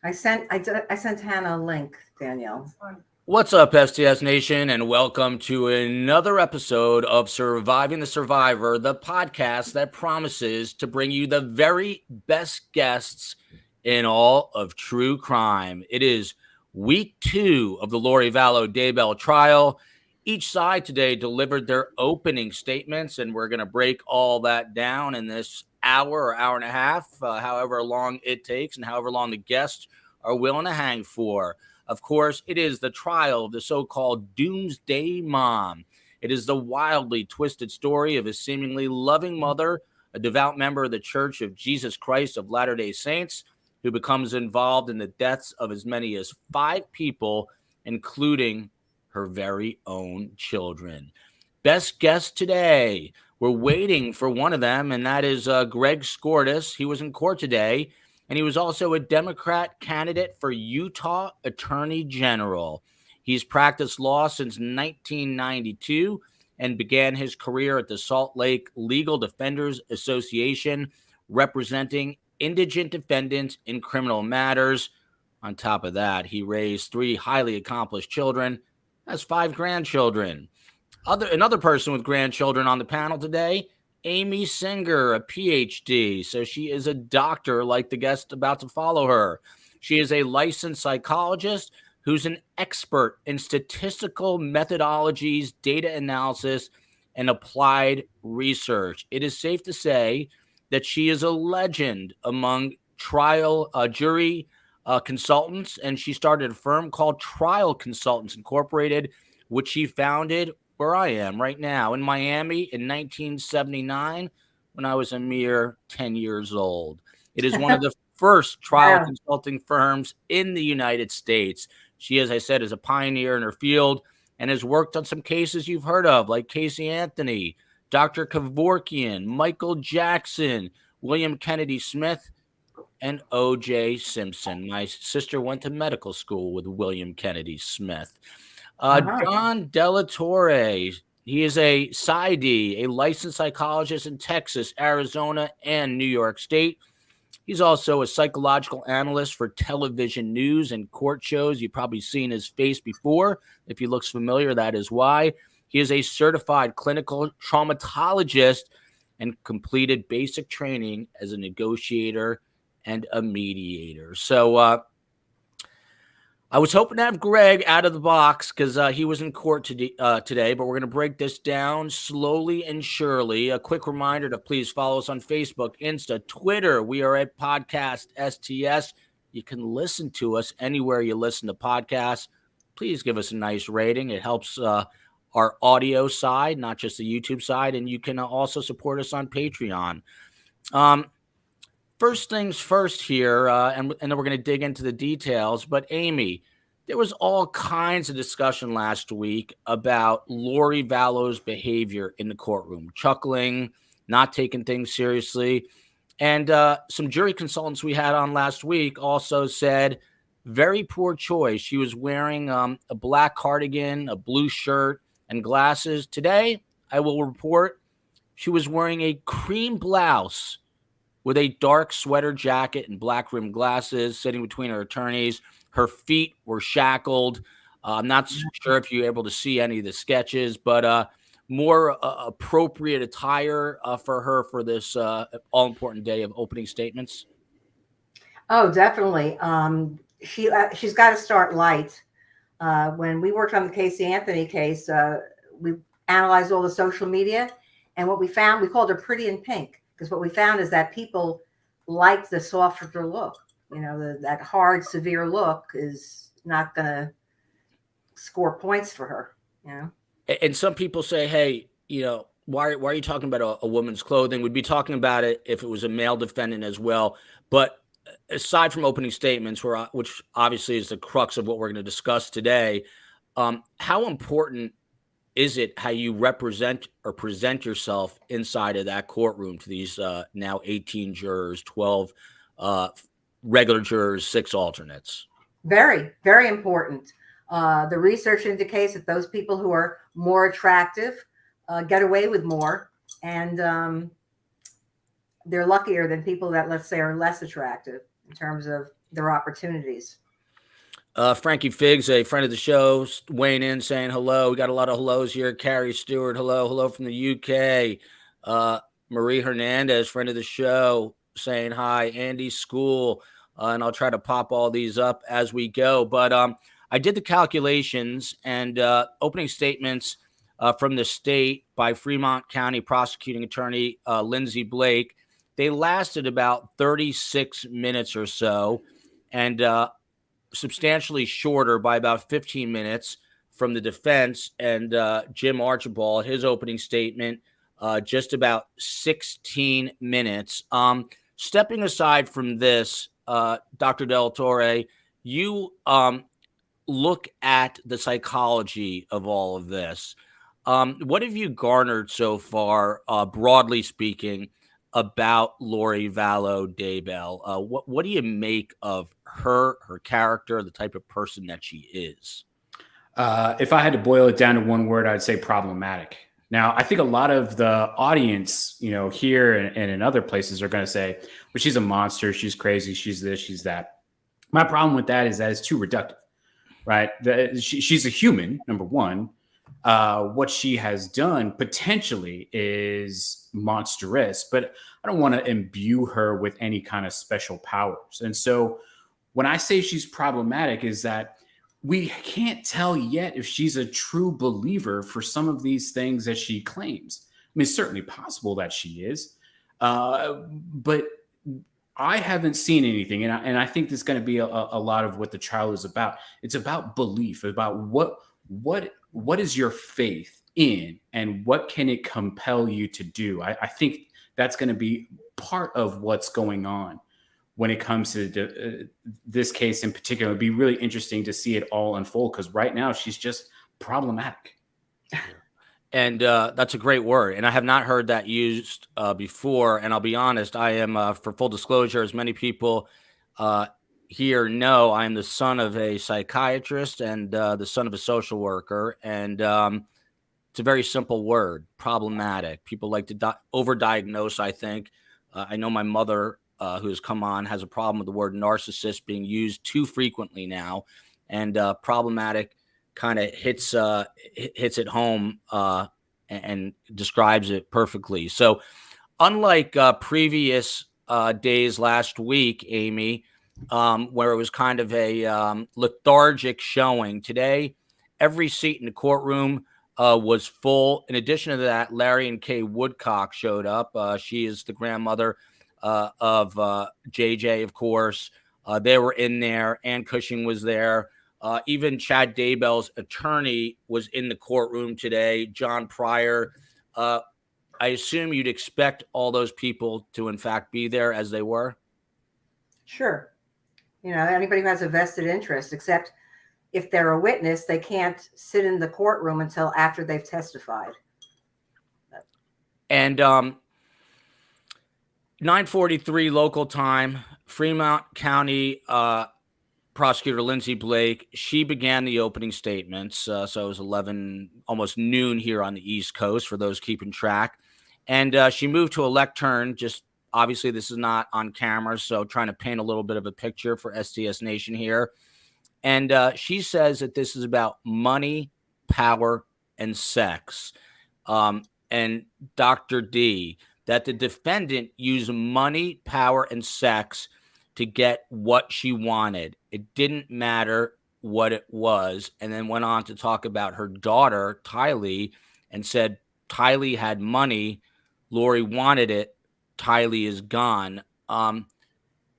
I sent Hannah a link, Danielle. What's up, STS Nation, and welcome to another episode of Surviving the Survivor, the podcast that promises to bring you the very best guests in all of true crime. It is week 2 of the Vallow Daybell trial. Each side today delivered their opening statements, and we're going to break all that down in this hour or hour and a half, however long it takes and however long the guests are willing to hang for. Of course, it is the trial of the so-called Doomsday Mom. It is the wildly twisted story of a seemingly loving mother, a devout member of the Church of Jesus Christ of Latter-day Saints, who becomes involved in the deaths of as many as 5 people, including her very own children. Best guest today. We're waiting for one of them, and that is Greg Skordas. He was in court today. And he was also a Democrat candidate for Utah Attorney General. He's practiced law since 1992 and began his career at the Salt Lake Legal Defenders Association, representing indigent defendants in criminal matters. On top of that, he raised 3 highly accomplished children, has 5 grandchildren. Another person with grandchildren on the panel today, Amy Singer, a PhD. So she is a doctor like the guest about to follow her. She is a licensed psychologist who's an expert in statistical methodologies, data analysis, and applied research. It is safe to say that she is a legend among jury consultants, and she started a firm called Trial Consultants Incorporated, which she founded where I am right now in Miami in 1979 when I was a mere 10 years old. It is one of the first trial consulting firms in the United States. She, as I said, is a pioneer in her field and has worked on some cases you've heard of, like Casey Anthony, Dr. Kevorkian, Michael Jackson, William Kennedy Smith, and O.J. Simpson. My sister went to medical school with William Kennedy Smith. John Delatorre, he is a PsyD, a licensed psychologist in Texas, Arizona, and New York State. He's also a psychological analyst for television news and court shows. You've probably seen his face before. If he looks familiar, that is why. He is a certified clinical traumatologist and completed basic training as a negotiator and a mediator. So, I was hoping to have Greg out of the box because he was in court today, but we're going to break this down slowly and surely. A quick reminder to please follow us on Facebook, Insta, Twitter. We are at Podcast STS. You can listen to us anywhere you listen to podcasts. Please give us a nice rating. It helps our audio side, not just the YouTube side, and you can also support us on Patreon. First things first here, and then we're going to dig into the details. But Amy, there was all kinds of discussion last week about Lori Vallow's behavior in the courtroom, chuckling, not taking things seriously. And some jury consultants we had on last week also said, very poor choice. She was wearing a black cardigan, a blue shirt, and glasses. Today, I will report she was wearing a cream blouse with a dark sweater jacket and black rimmed glasses, sitting between her attorneys. Her feet were shackled. I'm not sure if you're able to see any of the sketches, but more appropriate attire for her for this all-important day of opening statements. Oh, definitely. She's got to start light. When we worked on the Casey Anthony case, we analyzed all the social media, and what we found, we called her pretty in pink. Because what we found is that people like the softer look. You know, that hard, severe look is not going to score points for her. You know, and some people say, "Hey, you know, why are you talking about a woman's clothing? We'd be talking about it if it was a male defendant as well." But aside from opening statements, which obviously is the crux of what we're going to discuss today, how important is it how you represent or present yourself inside of that courtroom to these now 18 jurors, 12 regular jurors, 6 alternates? Very, very important. The research indicates that those people who are more attractive get away with more, and they're luckier than people that, let's say, are less attractive in terms of their opportunities. Frankie Figs, a friend of the show, weighing in saying hello. We got a lot of hellos here. Carrie Stewart, hello from the UK. Marie Hernandez, friend of the show, saying hi. Andy School, and I'll try to pop all these up as we go. But I did the calculations, and opening statements from the state by Fremont County Prosecuting Attorney Lindsay Blake, they lasted about 36 minutes or so, and substantially shorter by about 15 minutes from the defense. And Jim Archibald, his opening statement, just about 16 minutes. Stepping aside from this, Dr. Del Torre, you look at the psychology of all of this. What have you garnered so far, broadly speaking, about Lori Vallow Daybell? What do you make of her character, the type of person that she is? If I had to boil it down to one word, I'd say problematic. Now, I think a lot of the audience, here and in other places are going to say, well, she's a monster, she's crazy, she's this, she's that. My problem with that is that it's too reductive, right? She's a human, number one. What she has done potentially is monstrous, but I don't want to imbue her with any kind of special powers. And so when I say she's problematic is that we can't tell yet if she's a true believer for some of these things that she claims. I mean, it's certainly possible that she is, but I haven't seen anything. And I think this is going to be a lot of what the trial is about. It's about belief, about what is your faith in and what can it compel you to do? I think that's going to be part of what's going on when it comes to this case in particular. It'd be really interesting to see it all unfold because right now she's just problematic. And that's a great word. And I have not heard that used before. And I'll be honest, I am, for full disclosure, as many people here know, I am the son of a psychiatrist and the son of a social worker. And it's a very simple word, problematic. People like to overdiagnose, I think. I know my mother, who has come on, has a problem with the word narcissist being used too frequently now. And problematic kind of hits it home and describes it perfectly. So unlike previous days last week, Amy, where it was kind of a lethargic showing, today every seat in the courtroom was full. In addition to that, Larry and Kay Woodcock showed up. She is the grandmother of JJ, of course. They were in there. Ann Cushing was there. Even Chad Daybell's attorney was in the courtroom today, John Pryor. I assume you'd expect all those people to, in fact, be there as they were? Sure. Anybody who has a vested interest, except if they're a witness, they can't sit in the courtroom until after they've testified. And 9:43 local time, Fremont County Prosecutor Lindsay Blake, she began the opening statements. So it was 11, almost noon here on the East Coast for those keeping track. And she moved to a lectern. Just obviously this is not on camera, so trying to paint a little bit of a picture for SDS Nation here. And she says that this is about money, power, and sex. And Dr. D, that the defendant used money, power, and sex to get what she wanted. It didn't matter what it was. And then went on to talk about her daughter, Tylee, and said Tylee had money. Lori wanted it. Tylee is gone.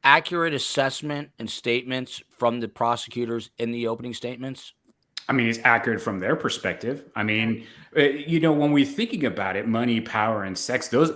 Accurate assessment and statements from the prosecutors in the opening statements? I mean, it's accurate from their perspective. I mean, when we're thinking about it, money, power, and sex, those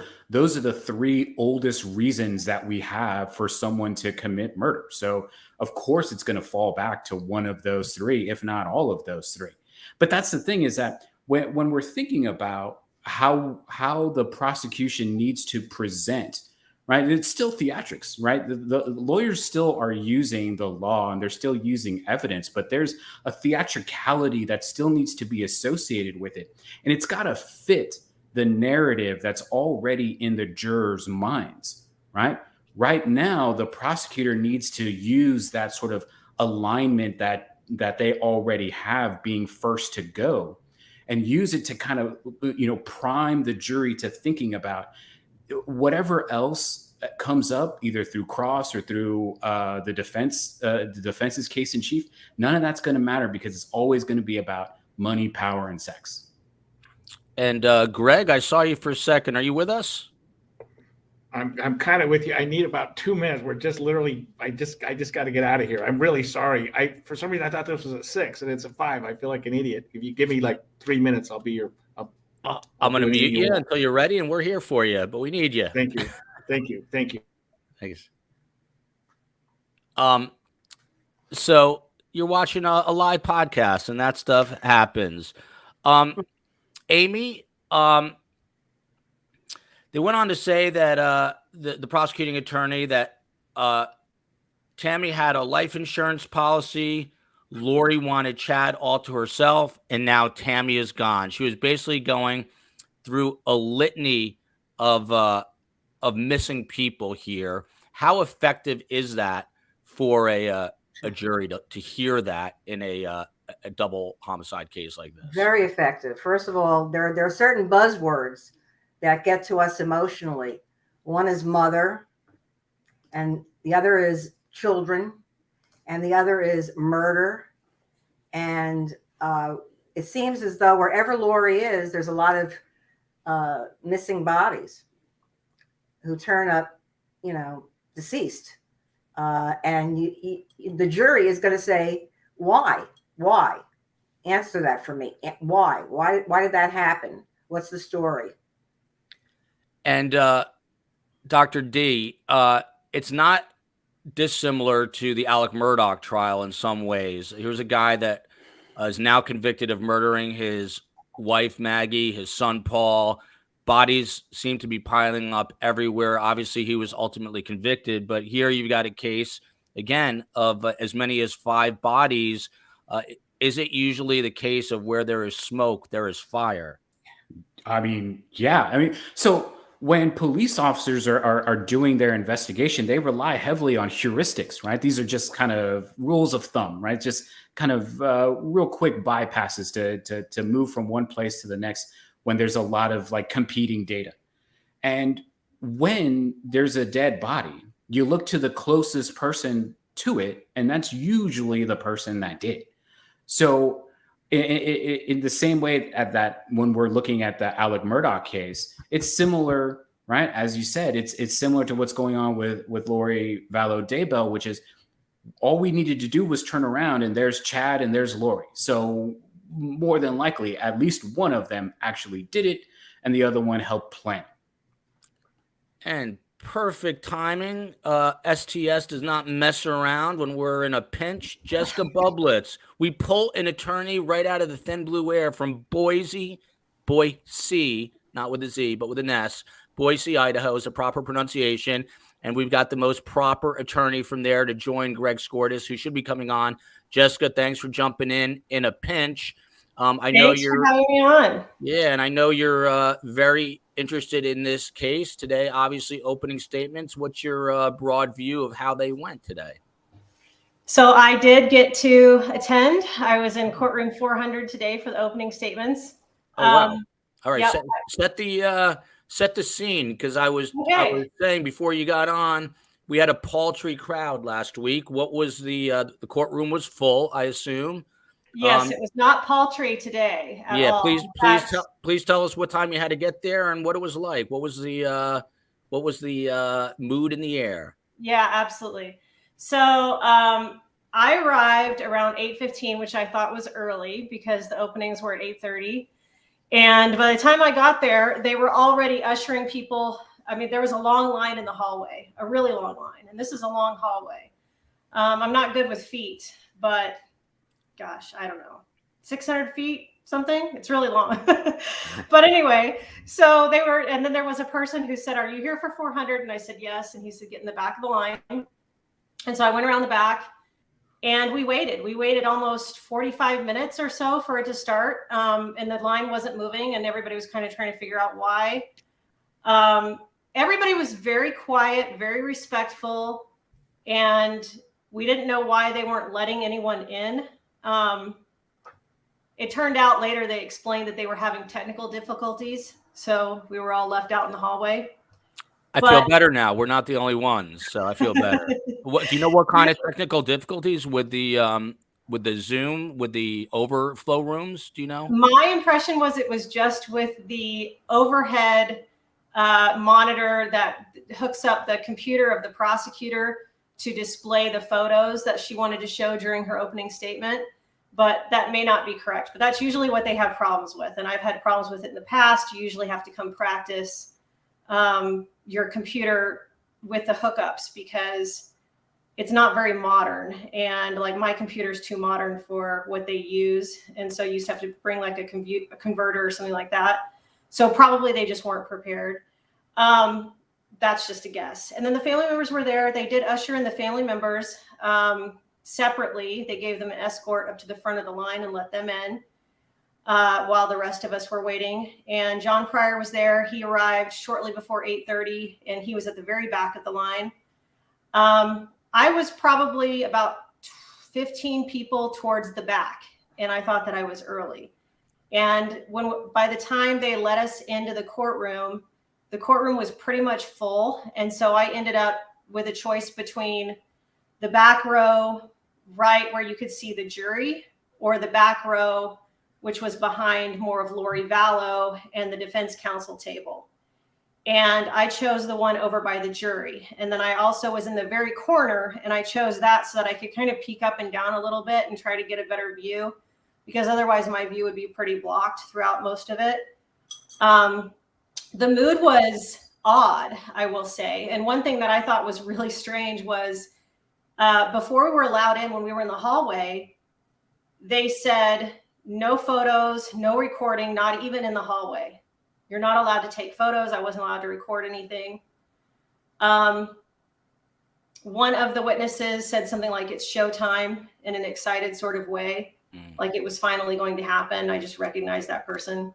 are the three oldest reasons that we have for someone to commit murder. So, of course, it's going to fall back to one of those three, if not all of those three. But that's the thing is that when we're thinking about how the prosecution needs to present, right? It's still theatrics, right? The lawyers still are using the law and they're still using evidence, but there's a theatricality that still needs to be associated with it. And it's got to fit the narrative that's already in the jurors' minds, right? Right now, the prosecutor needs to use that sort of alignment that they already have, being first to go, and use it to kind of, prime the jury to thinking about whatever else comes up, either through cross or through the defense's case in chief. None of that's going to matter, because it's always going to be about money, power, and sex. And Greg, I saw you for a second. Are you with us? I'm kind of with you. I need about 2 minutes. We're just literally, I just got to get out of here. I'm really sorry. For some reason I thought this was a 6 and it's a 5. I feel like an idiot. If you give me like 3 minutes, I'll be your. I'm going to mute you until you're ready, and we're here for you. But we need you. Thank you. Thanks. So you're watching a live podcast, and that stuff happens. Amy, they went on to say that the prosecuting attorney, that Tammy had a life insurance policy, Lori wanted Chad all to herself, and now Tammy is gone. She was basically going through a litany of missing people here. How effective is that for a jury to hear that in a double homicide case like this? Very effective. First of all, there are certain buzzwords that get to us emotionally. One is mother, and the other is children, and the other is murder. And it seems as though wherever Lori is, there's a lot of missing bodies who turn up, deceased. And the jury is going to say, why? Answer that for me. Why did that happen? What's the story? And Dr. D, it's not dissimilar to the Alec Murdaugh trial in some ways. Here's a guy that is now convicted of murdering his wife, Maggie, his son, Paul. Bodies seem to be piling up everywhere. Obviously, he was ultimately convicted, but here you've got a case, again, of as many as 5 bodies. Is it usually the case of where there is smoke, there is fire? I mean, yeah. So when police officers are doing their investigation, they rely heavily on heuristics, right? These are just kind of rules of thumb, right? Just kind of real quick bypasses to move from one place to the next when there's a lot of like competing data. And when there's a dead body, you look to the closest person to it, and that's usually the person that did. So in the same way that when we're looking at the Alec Murdaugh case, it's similar, right? As you said, it's similar to what's going on with Lori Vallow Daybell, which is all we needed to do was turn around and there's Chad and there's Lori. So more than likely, at least one of them actually did it, and the other one helped plan. And perfect timing. STS does not mess around when we're in a pinch. Jessica Bublitz. We pull an attorney right out of the thin blue air from Boise, not with a Z, but with an S. Boise, Idaho is a proper pronunciation. And we've got the most proper attorney from there to join Greg Skordas, who should be coming on. Jessica, thanks for jumping in a pinch. I know you're having me on. Yeah, and I know you're very interested in this case today. Obviously, opening statements. What's your broad view of how they went today? So I did get to attend. I was in courtroom 400 today for the opening statements. Oh, wow. All right, yep. set the scene, because I was saying before you got on, we had a paltry crowd last week. What was the courtroom was full, I assume. Yes, it was not paltry today at all. Please tell us what time you had to get there and what it was like. What was the mood in the air? Yeah, absolutely. So I arrived around 8:15, which I thought was early because the openings were at 8:30. And by the time I got there, they were already ushering people. I mean, there was a long line in the hallway, a really long line. And this is a long hallway. I'm not good with feet, but gosh, I don't know, 600 feet, something. It's really long. But anyway, so they were, and then there was a person who said, "Are you here for 400?" And I said, "Yes." And he said, "Get in the back of the line." And so I went around the back and we waited almost 45 minutes or so for it to start. And the line wasn't moving and everybody was kind of trying to figure out why. everybody was very quiet, very respectful, and we didn't know why they weren't letting anyone in. It turned out later they explained that they were having technical difficulties, so we were all left out in the hallway. I feel better now. We're not the only ones, so I feel better. Do you know what kind of technical difficulties with the Zoom, with the overflow rooms? Do you know? My impression was it was just with the overhead monitor that hooks up the computer of the prosecutor to display the photos that she wanted to show during her opening statement. But that may not be correct. But that's usually what they have problems with. And I've had problems with it in the past. You usually have to come practice your computer with the hookups because it's not very modern. And like my computer's too modern for what they use. And so you used to have to bring like a converter or something like that. So probably they just weren't prepared. That's just a guess. And then the family members were there. They did usher in the family members separately. They gave them an escort up to the front of the line and let them in while the rest of us were waiting. And John Pryor was there. He arrived shortly before 8:30, and he was at the very back of the line. I was probably about 15 people towards the back, and I thought that I was early. And by the time they let us into the courtroom was pretty much full. And so I ended up with a choice between the back row, right where you could see the jury, or the back row, which was behind more of Lori Vallow and the defense counsel table. And I chose the one over by the jury. And then I also was in the very corner, and I chose that so that I could kind of peek up and down a little bit and try to get a better view, because otherwise my view would be pretty blocked throughout most of it. The mood was odd, I will say. And one thing that I thought was really strange was before we were allowed in, when we were in the hallway, they said no photos, no recording, not even in the hallway. You're not allowed to take photos. I wasn't allowed to record anything. One of the witnesses said something like it's showtime in an excited sort of way, like it was finally going to happen. I just recognized that person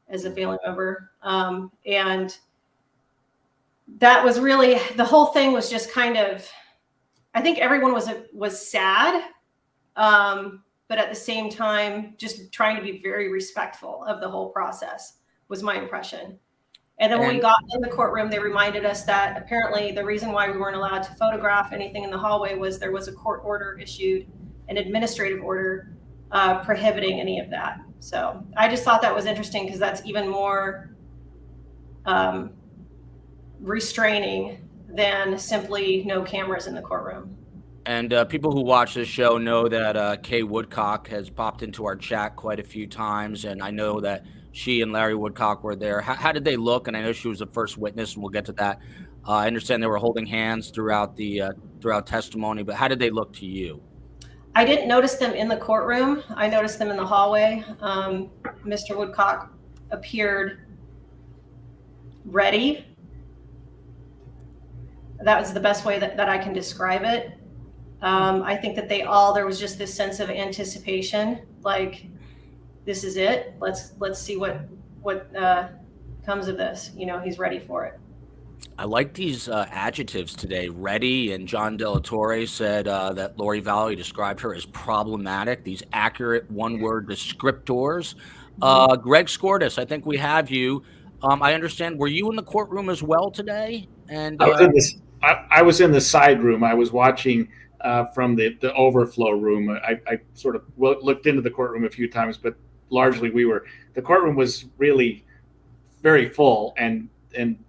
as a family member. And that was really, the whole thing was just kind of, I think everyone was sad, but at the same time, just trying to be very respectful of the whole process was my impression. And then when we got in the courtroom, they reminded us that apparently the reason why we weren't allowed to photograph anything in the hallway was there was a court order issued, an administrative order prohibiting any of that. So I just thought that was interesting because that's even more restraining than simply no cameras in the courtroom. And people who watch this show know that Kay Woodcock has popped into our chat quite a few times, and I know that she and Larry Woodcock were there. How did they look? And I know she was the first witness, and we'll get to that. I understand they were holding hands throughout testimony, but how did they look to you? I didn't notice them in the courtroom. I noticed them in the hallway. Mr. Woodcock appeared ready. That was the best way that I can describe it. I think that there was just this sense of anticipation, like, this is it. Let's see what comes of this. You know, he's ready for it. I like these adjectives today. Ready, and John Delatorre said that Lori Vallow described her as problematic. These accurate one-word descriptors. Greg Skordas, I think we have you. I understand. Were you in the courtroom as well today? And I was in the side room. I was watching from the overflow room. I sort of looked into the courtroom a few times, but largely the courtroom was really very full, and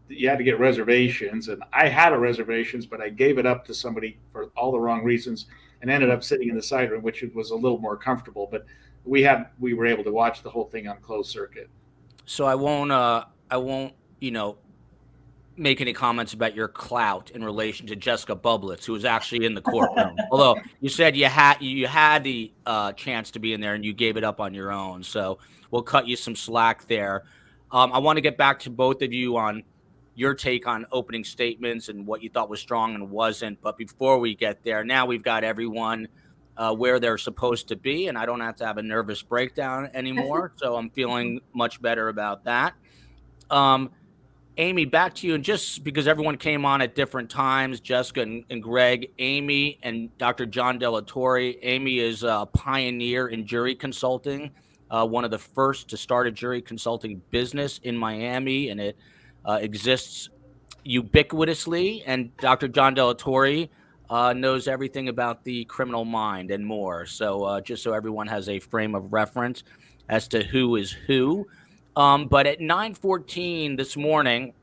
you had to get reservations. And I had reservations, but I gave it up to somebody for all the wrong reasons and ended up sitting in the side room, which was a little more comfortable. But we were able to watch the whole thing on closed circuit. So I won't, make any comments about your clout in relation to Jessica Bublitz, who was actually in the courtroom. Although you said you had the chance to be in there and you gave it up on your own. So we'll cut you some slack there. I want to get back to both of you on your take on opening statements and what you thought was strong and wasn't. But before we get there, now we've got everyone where they're supposed to be, and I don't have to have a nervous breakdown anymore. So I'm feeling much better about that. Amy, back to you. And just because everyone came on at different times, Jessica and Greg, Amy and Dr. John Delatorre. Amy is a pioneer in jury consulting, one of the first to start a jury consulting business in Miami, and it exists ubiquitously. And Dr. John Delatorre knows everything about the criminal mind and more. So just so everyone has a frame of reference as to who is who. But at 9:14 this morning,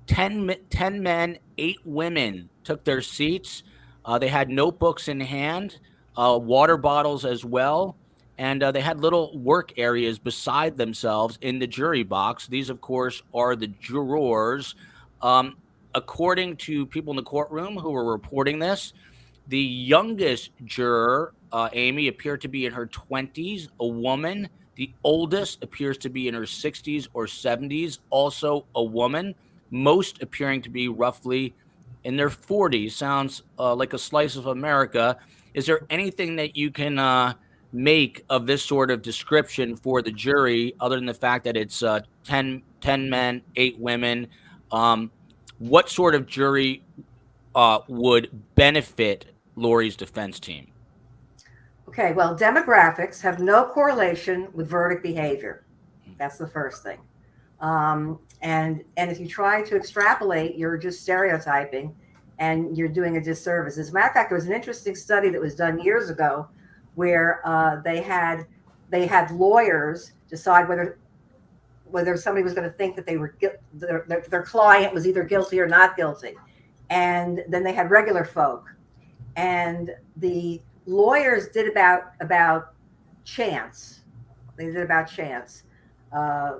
10 men, 8 women took their seats. They had notebooks in hand, water bottles as well, and they had little work areas beside themselves in the jury box. These, of course, are the jurors. According to people in the courtroom who were reporting this, the youngest juror, Amy, appeared to be in her 20s, a woman. The oldest appears to be in her 60s or 70s, also a woman. Most appearing to be roughly in their 40s. Sounds like a slice of America. Is there anything that you can make of this sort of description for the jury, other than the fact that it's 10 men, 8 women? What sort of jury would benefit Lori's defense team? Okay, well, demographics have no correlation with verdict behavior. That's the first thing. And if you try to extrapolate, you're just stereotyping and you're doing a disservice. As a matter of fact, there was an interesting study that was done years ago where they had lawyers decide whether somebody was going to think that they were their client was either guilty or not guilty. And then they had regular folk. And the lawyers did about chance. They did about chance,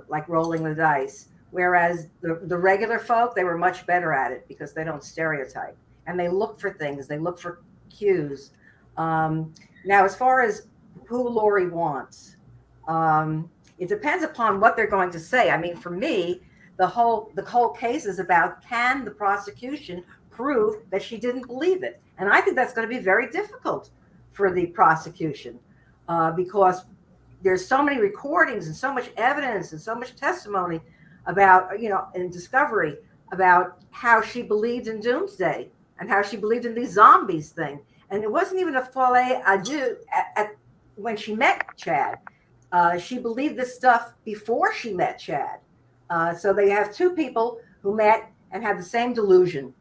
like rolling the dice. Whereas the regular folk, they were much better at it because they don't stereotype. And they look for things. They look for cues. Now, as far as who Lori wants, it depends upon what they're going to say. I mean, for me, the whole case is about, can the prosecution prove that she didn't believe it? And I think that's going to be very difficult for the prosecution because there's so many recordings and so much evidence and so much testimony about, in discovery about how she believed in Doomsday and how she believed in these zombies thing. And it wasn't even a folie à deux when she met Chad. She believed this stuff before she met Chad. So they have 2 people who met and had the same delusion.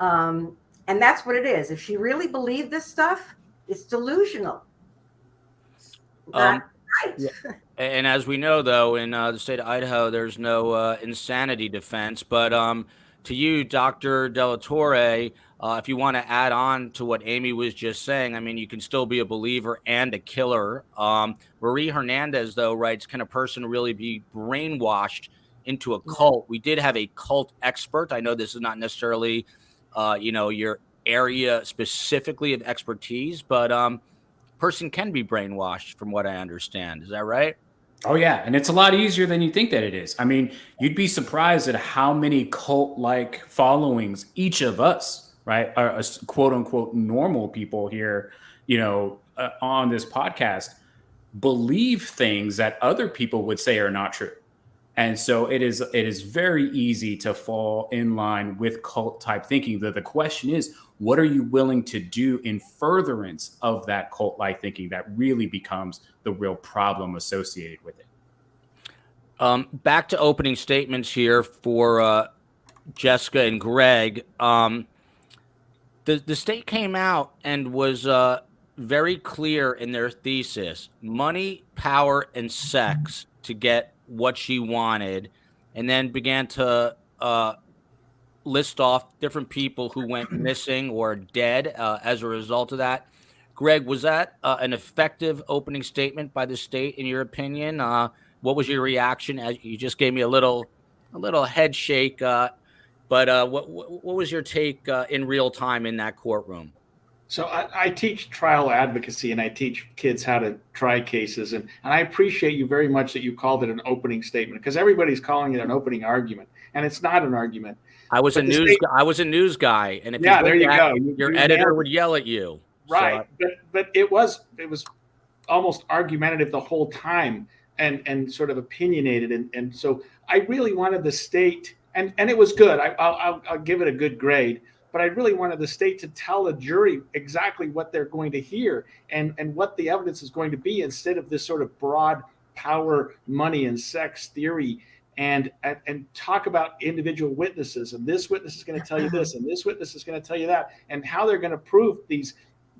And that's what it is. If she really believed this stuff, it's delusional. Right. Yeah. And as we know, though, in the state of Idaho, there's no insanity defense. But to you, Dr. Delatorre, if you want to add on to what Amy was just saying, I mean, you can still be a believer and a killer. Marie Hernandez, though, writes, can a person really be brainwashed into a cult? We did have a cult expert. I know this is not necessarily, your area specifically of expertise, but person can be brainwashed from what I understand. Is that right? Oh, yeah. And it's a lot easier than you think that it is. I mean, you'd be surprised at how many cult-like followings each of us, right, are quote unquote normal people here, on this podcast believe things that other people would say are not true. And so it is very easy to fall in line with cult type thinking. The question is, what are you willing to do in furtherance of that cult like thinking that really becomes the real problem associated with it? Back to opening statements here for Jessica and Greg. The state came out and was very clear in their thesis: money, power, and sex to get what she wanted, and then began to list off different people who went missing or dead as a result of that. Greg, was that an effective opening statement by the state, in your opinion? What was your reaction? As you just gave me a little head shake, but what was your take in real time in that courtroom? So I teach trial advocacy and I teach kids how to try cases. And I appreciate you very much that you called it an opening statement, because everybody's calling it an opening argument. And it's not an argument. I was a news guy. And if there you go. Your editor would yell at you. Right. So, but it was almost argumentative the whole time and sort of opinionated. And so I really wanted the state and it was good. I'll give it a good grade. But I really wanted the state to tell the jury exactly what they're going to hear and what the evidence is going to be, instead of this sort of broad power, money, and sex theory, and talk about individual witnesses. And this witness is going to tell you this, and this witness is going to tell you that, and how they're going to prove these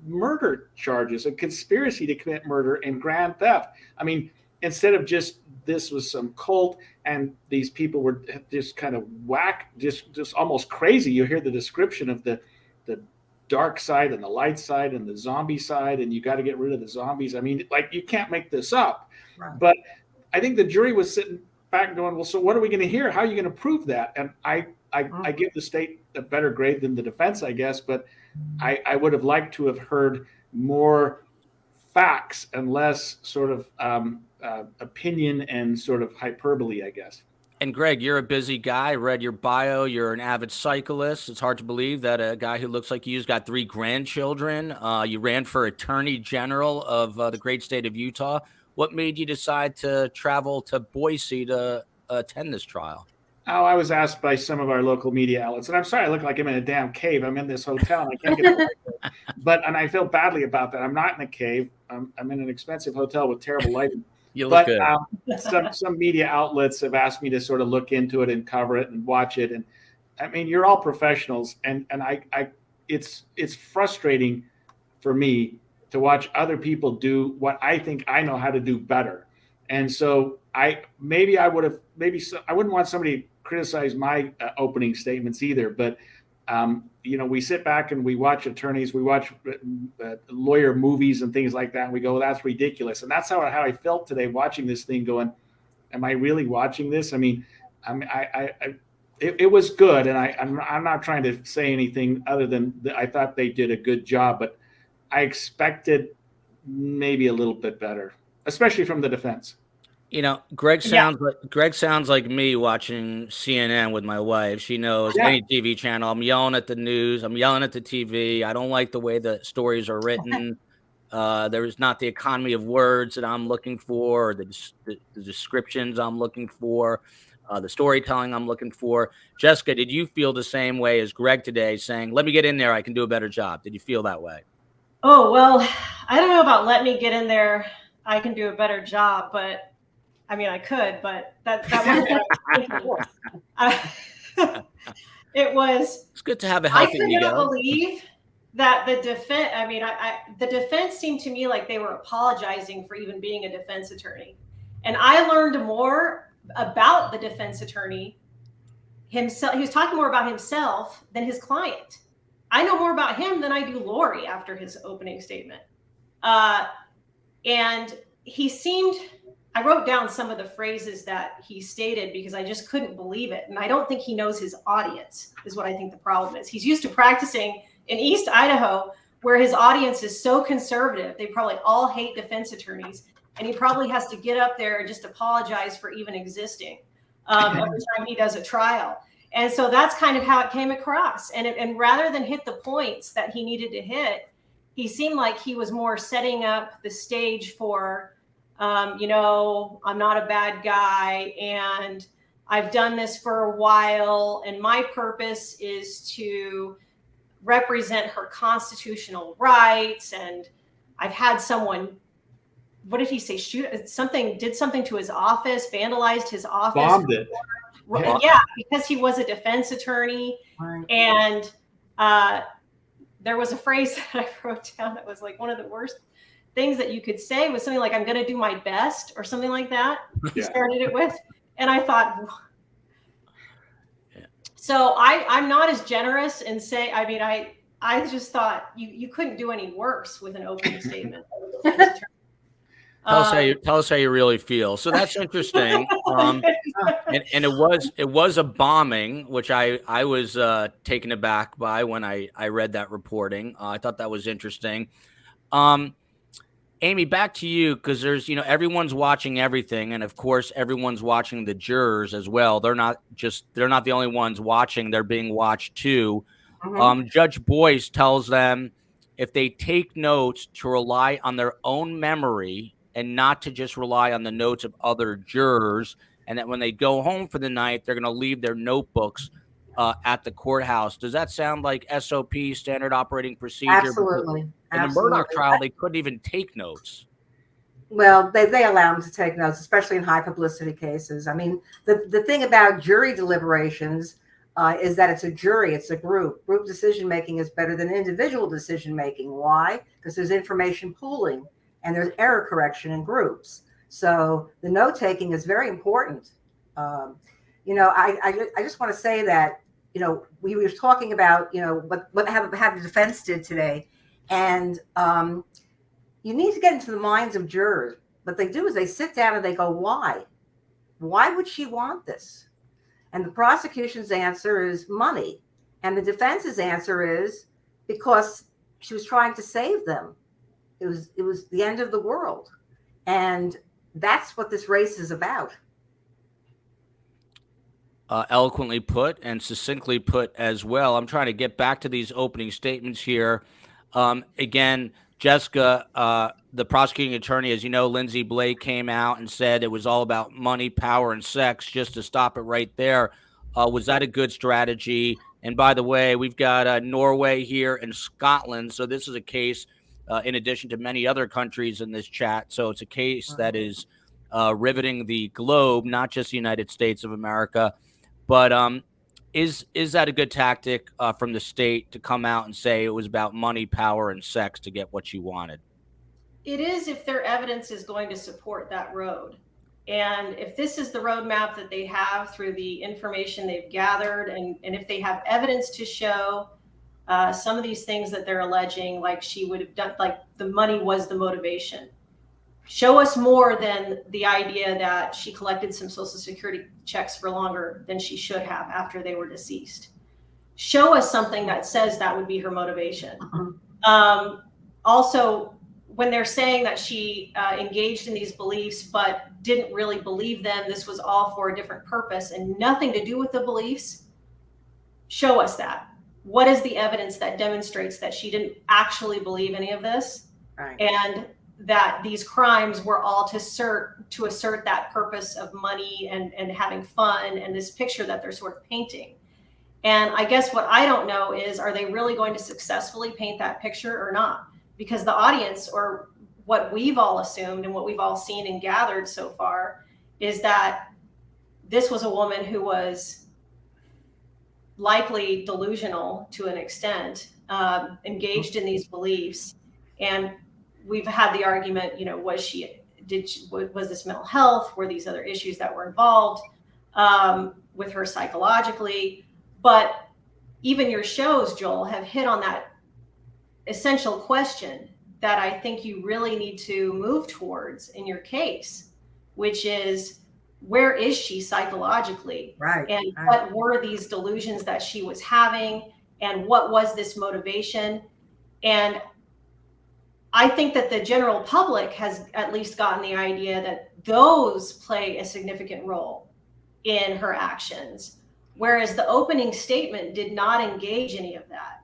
murder charges, a conspiracy to commit murder and grand theft. I mean, instead of just this was some cult and these people were just kind of whack, just almost crazy. You hear the description of the dark side and the light side and the zombie side, and you got to get rid of the zombies. I mean, like, you can't make this up. Right. But I think the jury was sitting back and going, well, so what are we going to hear? How are you going to prove that? And I give the state a better grade than the defense, I guess, but I would have liked to have heard more facts and less sort of opinion and sort of hyperbole, I guess. And Greg, you're a busy guy. I read your bio. You're an avid cyclist. It's hard to believe that a guy who looks like you's got 3 grandchildren. You ran for Attorney General of the great state of Utah. What made you decide to travel to Boise to attend this trial? Oh, I was asked by some of our local media outlets, and I'm sorry I look like I'm in a damn cave. I'm in this hotel, and I can't get away. And I feel badly about that. I'm not in a cave. I'm in an expensive hotel with terrible lighting. You look good. Some media outlets have asked me to sort of look into it and cover it and watch it. And I mean, you're all professionals, and it's frustrating for me to watch other people do what I think I know how to do better. And so I wouldn't want somebody to criticize my opening statements either. But we sit back and we watch attorneys, we watch lawyer movies and things like that, and we go, well, that's ridiculous. And that's how I felt today watching this thing, going, am I really watching this? I mean, it was good, and I'm not trying to say anything other than I thought they did a good job, but I expected maybe a little bit better, especially from the defense. Greg sounds like me watching CNN with my wife. She knows any TV channel. I'm yelling at the news. I'm yelling at the TV. I don't like the way the stories are written. There is not the economy of words that I'm looking for, or the descriptions I'm looking for, the storytelling I'm looking for. Jessica, did you feel the same way as Greg today, saying, let me get in there, I can do a better job? Did you feel that way? Oh, well, I don't know about let me get in there, I can do a better job, but I mean, I could, but that wasn't what I was thinking. It's good to have a healthy ego. I couldn't believe that the defense, the defense seemed to me like they were apologizing for even being a defense attorney. And I learned more about the defense attorney himself. He was talking more about himself than his client. I know more about him than I do Lori after his opening statement. And he seemed, I wrote down some of the phrases that he stated because I just couldn't believe it. And I don't think he knows his audience is what I think the problem is. He's used to practicing in East Idaho where his audience is so conservative. They probably all hate defense attorneys. And he probably has to get up there and just apologize for even existing every time he does a trial. And so that's kind of how it came across. And rather than hit the points that he needed to hit, he seemed like he was more setting up the stage for, I'm not a bad guy and I've done this for a while. And my purpose is to represent her constitutional rights. And I've had someone, what did he say? Did something to his office, vandalized his office. Bombed it. Yeah, because he was a defense attorney. Right. And there was a phrase that I wrote down that was like one of the worst things that you could say was something like, I'm going to do my best or something like that. He started it with. And I thought, so I'm not as generous and say, I just thought you couldn't do any worse with an opening statement. Tell us how you really feel. So that's interesting. And it was a bombing, which I was taken aback by when I read that reporting. I thought that was interesting. Amy, back to you, because there's, everyone's watching everything. And of course, everyone's watching the jurors as well. They're not the only ones watching. They're being watched too. Mm-hmm. Judge Boyce tells them if they take notes to rely on their own memory and not to just rely on the notes of other jurors and that when they go home for the night, they're going to leave their notebooks at the courthouse. Does that sound like SOP, standard operating procedure? Absolutely. In the Murdoch trial, they couldn't even take notes. Well, they allow them to take notes, especially in high publicity cases. I mean, the thing about jury deliberations is that it's a jury, it's a group. Group decision making is better than individual decision making. Why? Because there's information pooling and there's error correction in groups. So the note taking is very important. I just want to say that, we were talking about, what the defense did today. And you need to get into the minds of jurors. What they do is they sit down and they go, why? Why would she want this? And the prosecution's answer is money. And the defense's answer is because she was trying to save them. It was the end of the world. And that's what this race is about. Eloquently put and succinctly put as well. I'm trying to get back to these opening statements here. Again, Jessica, the prosecuting attorney, as you know, Lindsay Blake came out and said it was all about money, power, and sex. Just to stop it right there, was that a good strategy? And by the way, we've got Norway here and Scotland. So this is a case, in addition to many other countries in this chat. So it's a case that is riveting the globe, not just the United States of America. But is that a good tactic from the state to come out and say it was about money, power, and sex to get what you wanted? It is if their evidence is going to support that road. And if this is the roadmap that they have through the information they've gathered, and if they have evidence to show some of these things that they're alleging, like she would have done, like the money was the motivation. Show us more than the idea that she collected some Social Security checks for longer than she should have after they were deceased. Show us something that says that would be her motivation. Also, when they're saying that she engaged in these beliefs but didn't really believe them, this was all for a different purpose and nothing to do with the beliefs, show us that. What is the evidence that demonstrates that she didn't actually believe any of this? Right. And that these crimes were all to assert that purpose of money and having fun and this picture that they're sort of painting. And I guess what I don't know is, are they really going to successfully paint that picture or not? Because the audience, or what we've all assumed and what we've all seen and gathered so far, is that this was a woman who was likely delusional to an extent, engaged in these beliefs. And we've had the argument, was this mental health? Were these other issues that were involved with her psychologically? But even your shows, Joel, have hit on that essential question that I think you really need to move towards in your case, which is, where is she psychologically? Right. And what were these delusions that she was having? And what was this motivation? And I think that the general public has at least gotten the idea that those play a significant role in her actions, whereas the opening statement did not engage any of that.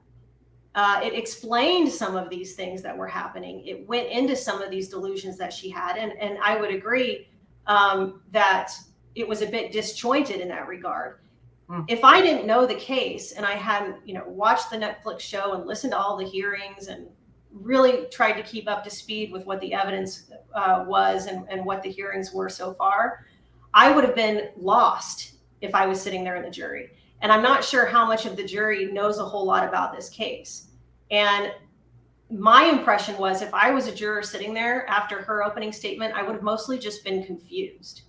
It explained some of these things that were happening. It went into some of these delusions that she had. And I would agree that it was a bit disjointed in that regard. If I didn't know the case and I hadn't, watched the Netflix show and listened to all the hearings and really tried to keep up to speed with what the evidence was and what the hearings were so far, I would have been lost if I was sitting there in the jury. And I'm not sure how much of the jury knows a whole lot about this case. And my impression was, if I was a juror sitting there after her opening statement, I would have mostly just been confused.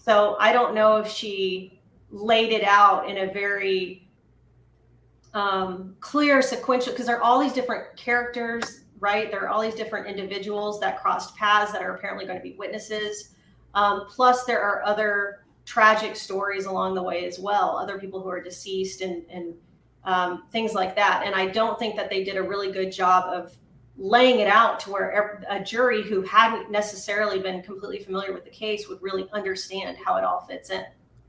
So I don't know if she laid it out in a very clear sequential, because there are all these different characters, right? There are all these different individuals that crossed paths that are apparently going to be witnesses. Plus there are other tragic stories along the way as well, other people who are deceased and things like that. And I don't think that they did a really good job of laying it out to where a jury who hadn't necessarily been completely familiar with the case would really understand how it all fits in.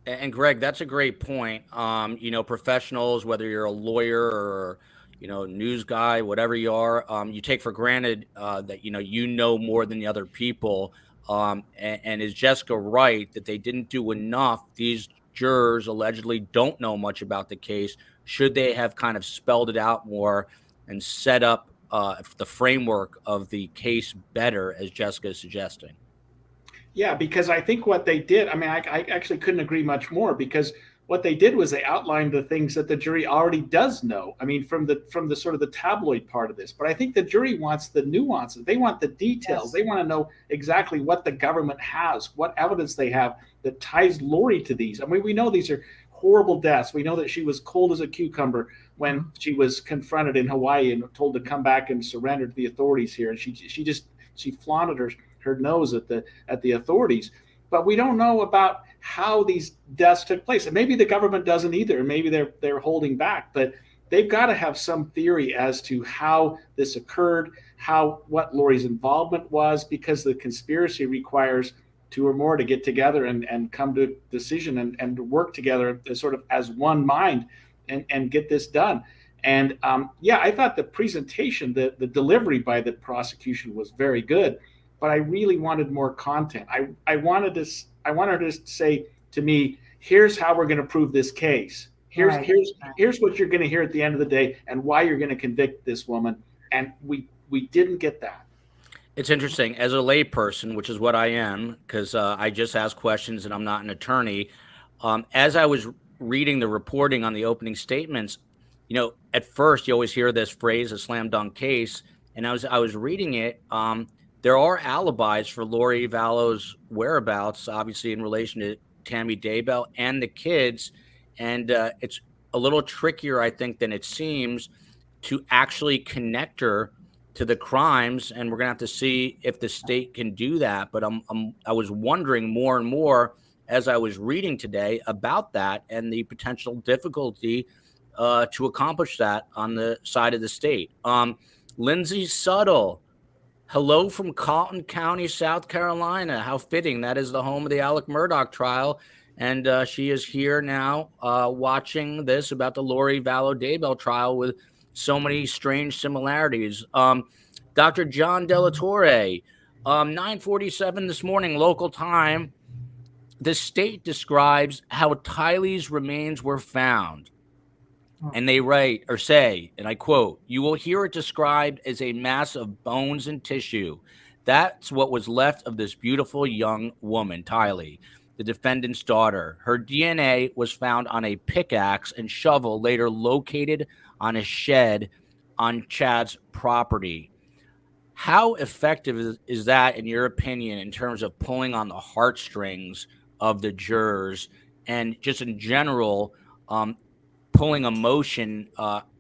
And Greg, that's a great point. Professionals, whether you're a lawyer or, news guy, whatever you are, you take for granted that, you know more than the other people. And is Jessica right that they didn't do enough? These jurors allegedly don't know much about the case. Should they have kind of spelled it out more and set up the framework of the case better, as Jessica is suggesting? Yeah, because I think what they did, I mean, I actually couldn't agree much more, because what they did was they outlined the things that the jury already does know. I mean, from the sort of the tabloid part of this. But I think the jury wants the nuances. They want the details. Yes. They want to know exactly what the government has, what evidence they have that ties Lori to these. I mean, we know these are horrible deaths. We know that she was cold as a cucumber when she was confronted in Hawaii and told to come back and surrender to the authorities here. And she flaunted her nose at the authorities. But we don't know about how these deaths took place. And maybe the government doesn't either. Maybe they're holding back. But they've got to have some theory as to how this occurred, what Lori's involvement was, because the conspiracy requires two or more to get together and come to a decision and work together as sort of as one mind and get this done. And I thought the presentation, the delivery by the prosecution was very good. But I really wanted more content. I wanted her to say to me, here's how we're going to prove this case. Here's what you're going to hear at the end of the day and why you're going to convict this woman. And we didn't get that. It's interesting. As a layperson, which is what I am, because I just ask questions and I'm not an attorney, as I was reading the reporting on the opening statements, at first you always hear this phrase, a slam dunk case. And I was reading it. There are alibis for Lori Vallow's whereabouts, obviously in relation to Tammy Daybell and the kids. And it's a little trickier, I think, than it seems to actually connect her to the crimes. And we're going to have to see if the state can do that. But I was wondering more and more as I was reading today about that and the potential difficulty to accomplish that on the side of the state. Lindsay Suttle. Hello from Colton County, South Carolina. How fitting. That is the home of the Alec Murdaugh trial. And she is here now watching this about the Lori Vallow Daybell trial with so many strange similarities. Dr. John Delatorre, 9:47 this morning, local time. The state describes how Tylee's remains were found. And they write or say, and I quote, "You will hear it described as a mass of bones and tissue. That's what was left of this beautiful young woman, Tylee, the defendant's daughter. Her DNA was found on a pickaxe and shovel later located on a shed on Chad's property." How effective is that, in your opinion, in terms of pulling on the heartstrings of the jurors and just in general, pulling emotion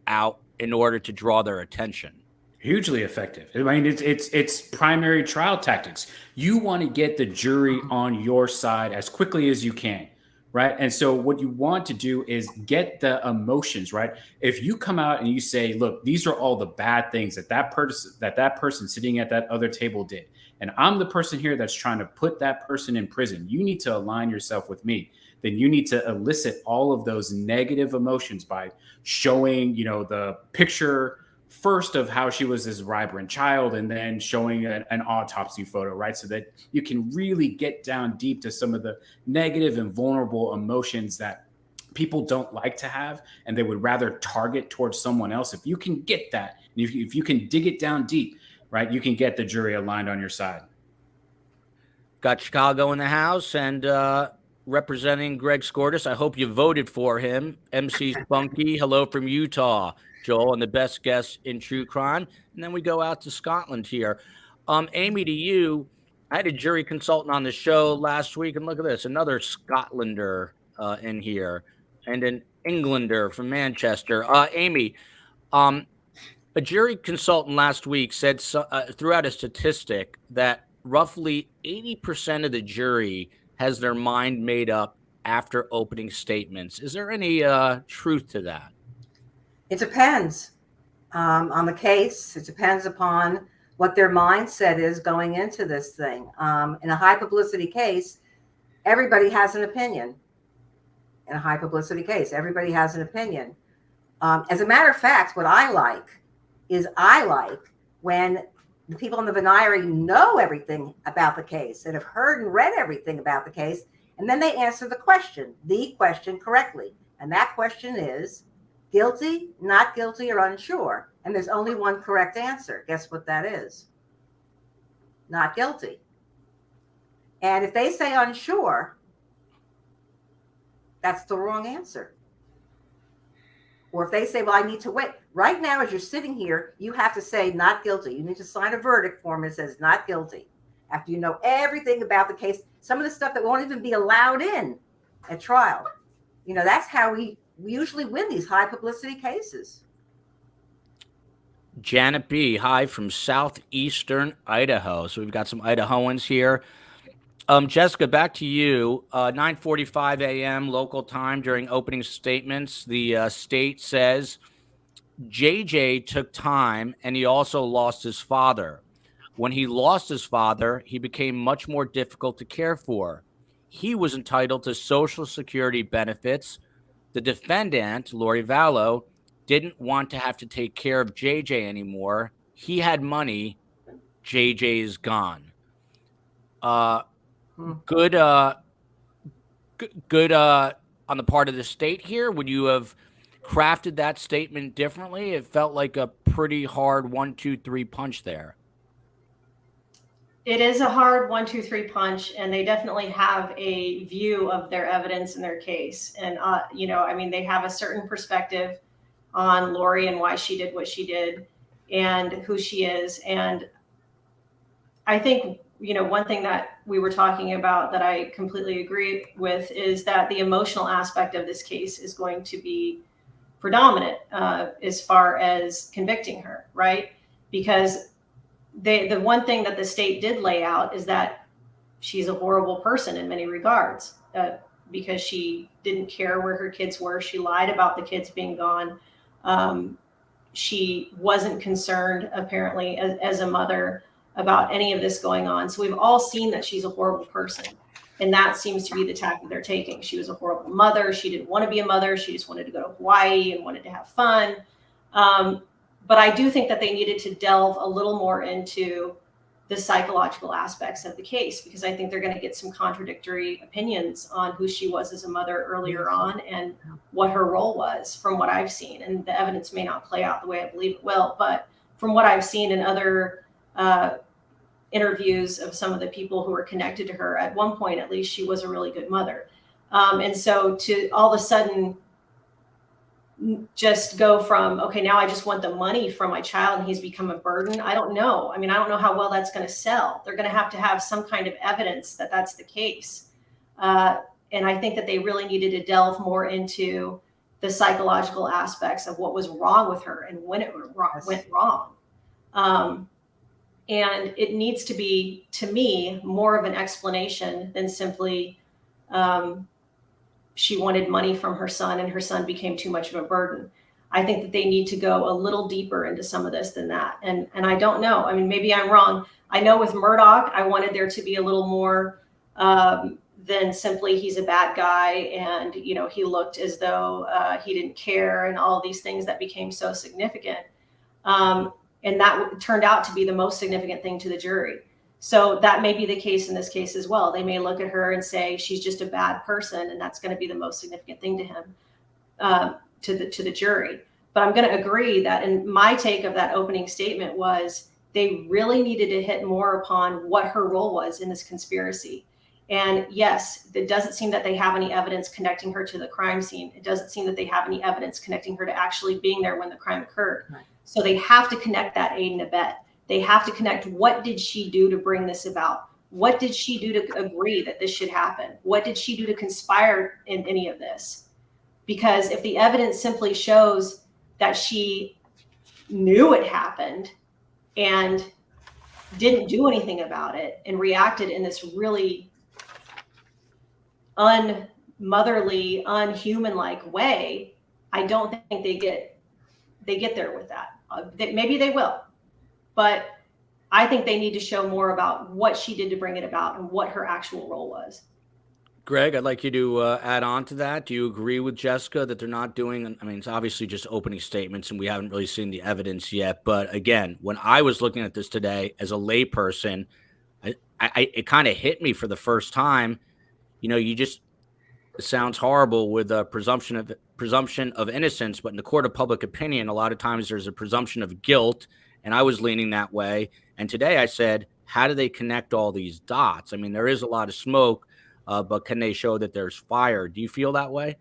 out in order to draw their attention? Hugely effective. I mean, it's primary trial tactics. You want to get the jury on your side as quickly as you can, right? And so what you want to do is get the emotions, right? If you come out and you say, look, these are all the bad things that person sitting at that other table did, and I'm the person here that's trying to put that person in prison, you need to align yourself with me. Then you need to elicit all of those negative emotions by showing, the picture first of how she was this vibrant child and then showing an autopsy photo, right? So that you can really get down deep to some of the negative and vulnerable emotions that people don't like to have and they would rather target towards someone else. If you can get that, if you can dig it down deep, right, you can get the jury aligned on your side. Got Chicago in the house and representing Greg Skordas. I hope you voted for him. MC Spunky, hello from Utah. Joel, and the best guest in true crime. And then we go out to Scotland here. Amy, to you, I had a jury consultant on the show last week, and look at this, another Scotlander in here, and an Englander from Manchester. Amy, a jury consultant last week said threw out a statistic that roughly 80% of the jury has their mind made up after opening statements. Is there any truth to that? It depends on the case. It depends upon what their mindset is going into this thing. In a high publicity case, everybody has an opinion. In a high publicity case, everybody has an opinion. As a matter of fact, what I like when the people in the venire know everything about the case and have heard and read everything about the case. And then they answer the question correctly. And that question is guilty, not guilty, or unsure. And there's only one correct answer. Guess what that is? Not guilty. And if they say unsure, that's the wrong answer. Or if they say, well, I need to wait. Right now, as you're sitting here, you have to say not guilty. You need to sign a verdict form that says not guilty. After you know everything about the case, some of the stuff that won't even be allowed in at trial. You know, that's how we usually win these high publicity cases. Janet B., hi from southeastern Idaho. So we've got some Idahoans here. Jessica, back to you. 9:45 a.m. local time during opening statements. The state says JJ took time and he also lost his father. When he lost his father, he became much more difficult to care for. He was entitled to Social Security benefits. The defendant, Lori Vallow, didn't want to have to take care of JJ anymore. He had money. JJ is gone. Good on the part of the state here. Would you have crafted that statement differently? It felt like a pretty hard 1, 2, 3 punch there. It is a hard 1, 2, 3 punch, and they definitely have a view of their evidence in their case. And, they have a certain perspective on Lori and why she did what she did and who she is. And I think, one thing that we were talking about that I completely agree with is that the emotional aspect of this case is going to be predominant as far as convicting her, right? Because the one thing that the state did lay out is that she's a horrible person in many regards because she didn't care where her kids were. She lied about the kids being gone. She wasn't concerned, apparently, as a mother about any of this going on. So we've all seen that she's a horrible person. And that seems to be the tack that they're taking. She was a horrible mother. She didn't want to be a mother. She just wanted to go to Hawaii and wanted to have fun. But I do think that they needed to delve a little more into the psychological aspects of the case, because I think they're going to get some contradictory opinions on who she was as a mother earlier on and what her role was from what I've seen. And the evidence may not play out the way I believe it will, but from what I've seen in other interviews of some of the people who were connected to her, at one point, at least, she was a really good mother. And so to all of a sudden just go from, okay, now I just want the money from my child and he's become a burden. I don't know. I don't know how well that's going to sell. They're going to have some kind of evidence that that's the case. And I think that they really needed to delve more into the psychological aspects of what was wrong with her and when it went wrong. And it needs to be, to me, more of an explanation than simply she wanted money from her son and her son became too much of a burden. I think that they need to go a little deeper into some of this than that. And I don't know. Maybe I'm wrong. I know with Murdoch, I wanted there to be a little more than simply he's a bad guy and, he looked as though he didn't care and all these things that became so significant. And that turned out to be the most significant thing to the jury. So that may be the case in this case as well. They may look at her and say she's just a bad person, and that's going to be the most significant thing to him, to the jury. But I'm going to agree that, in my take of that opening statement, was they really needed to hit more upon what her role was in this conspiracy. And yes, it doesn't seem that they have any evidence connecting her to the crime scene. It doesn't seem that they have any evidence connecting her to actually being there when the crime occurred. Right. So they have to connect that aid and abet. They have to connect, what did she do to bring this about? What did she do to agree that this should happen? What did she do to conspire in any of this? Because if the evidence simply shows that she knew it happened and didn't do anything about it and reacted in this really unmotherly, unhuman-like way, I don't think they get there with that. Maybe they will. But I think they need to show more about what she did to bring it about and what her actual role was. Greg, I'd like you to add on to that. Do you agree with Jessica that they're not doing? I mean, it's obviously just opening statements, and we haven't really seen the evidence yet. But again, when I was looking at this today as a layperson, it kind of hit me for the first time. You just it sounds horrible with a presumption of innocence, but in the court of public opinion, a lot of times there's a presumption of guilt, and I was leaning that way. And today I said, how do they connect all these dots? I mean, there is a lot of smoke. But can they show that there's fire? Do you feel that way?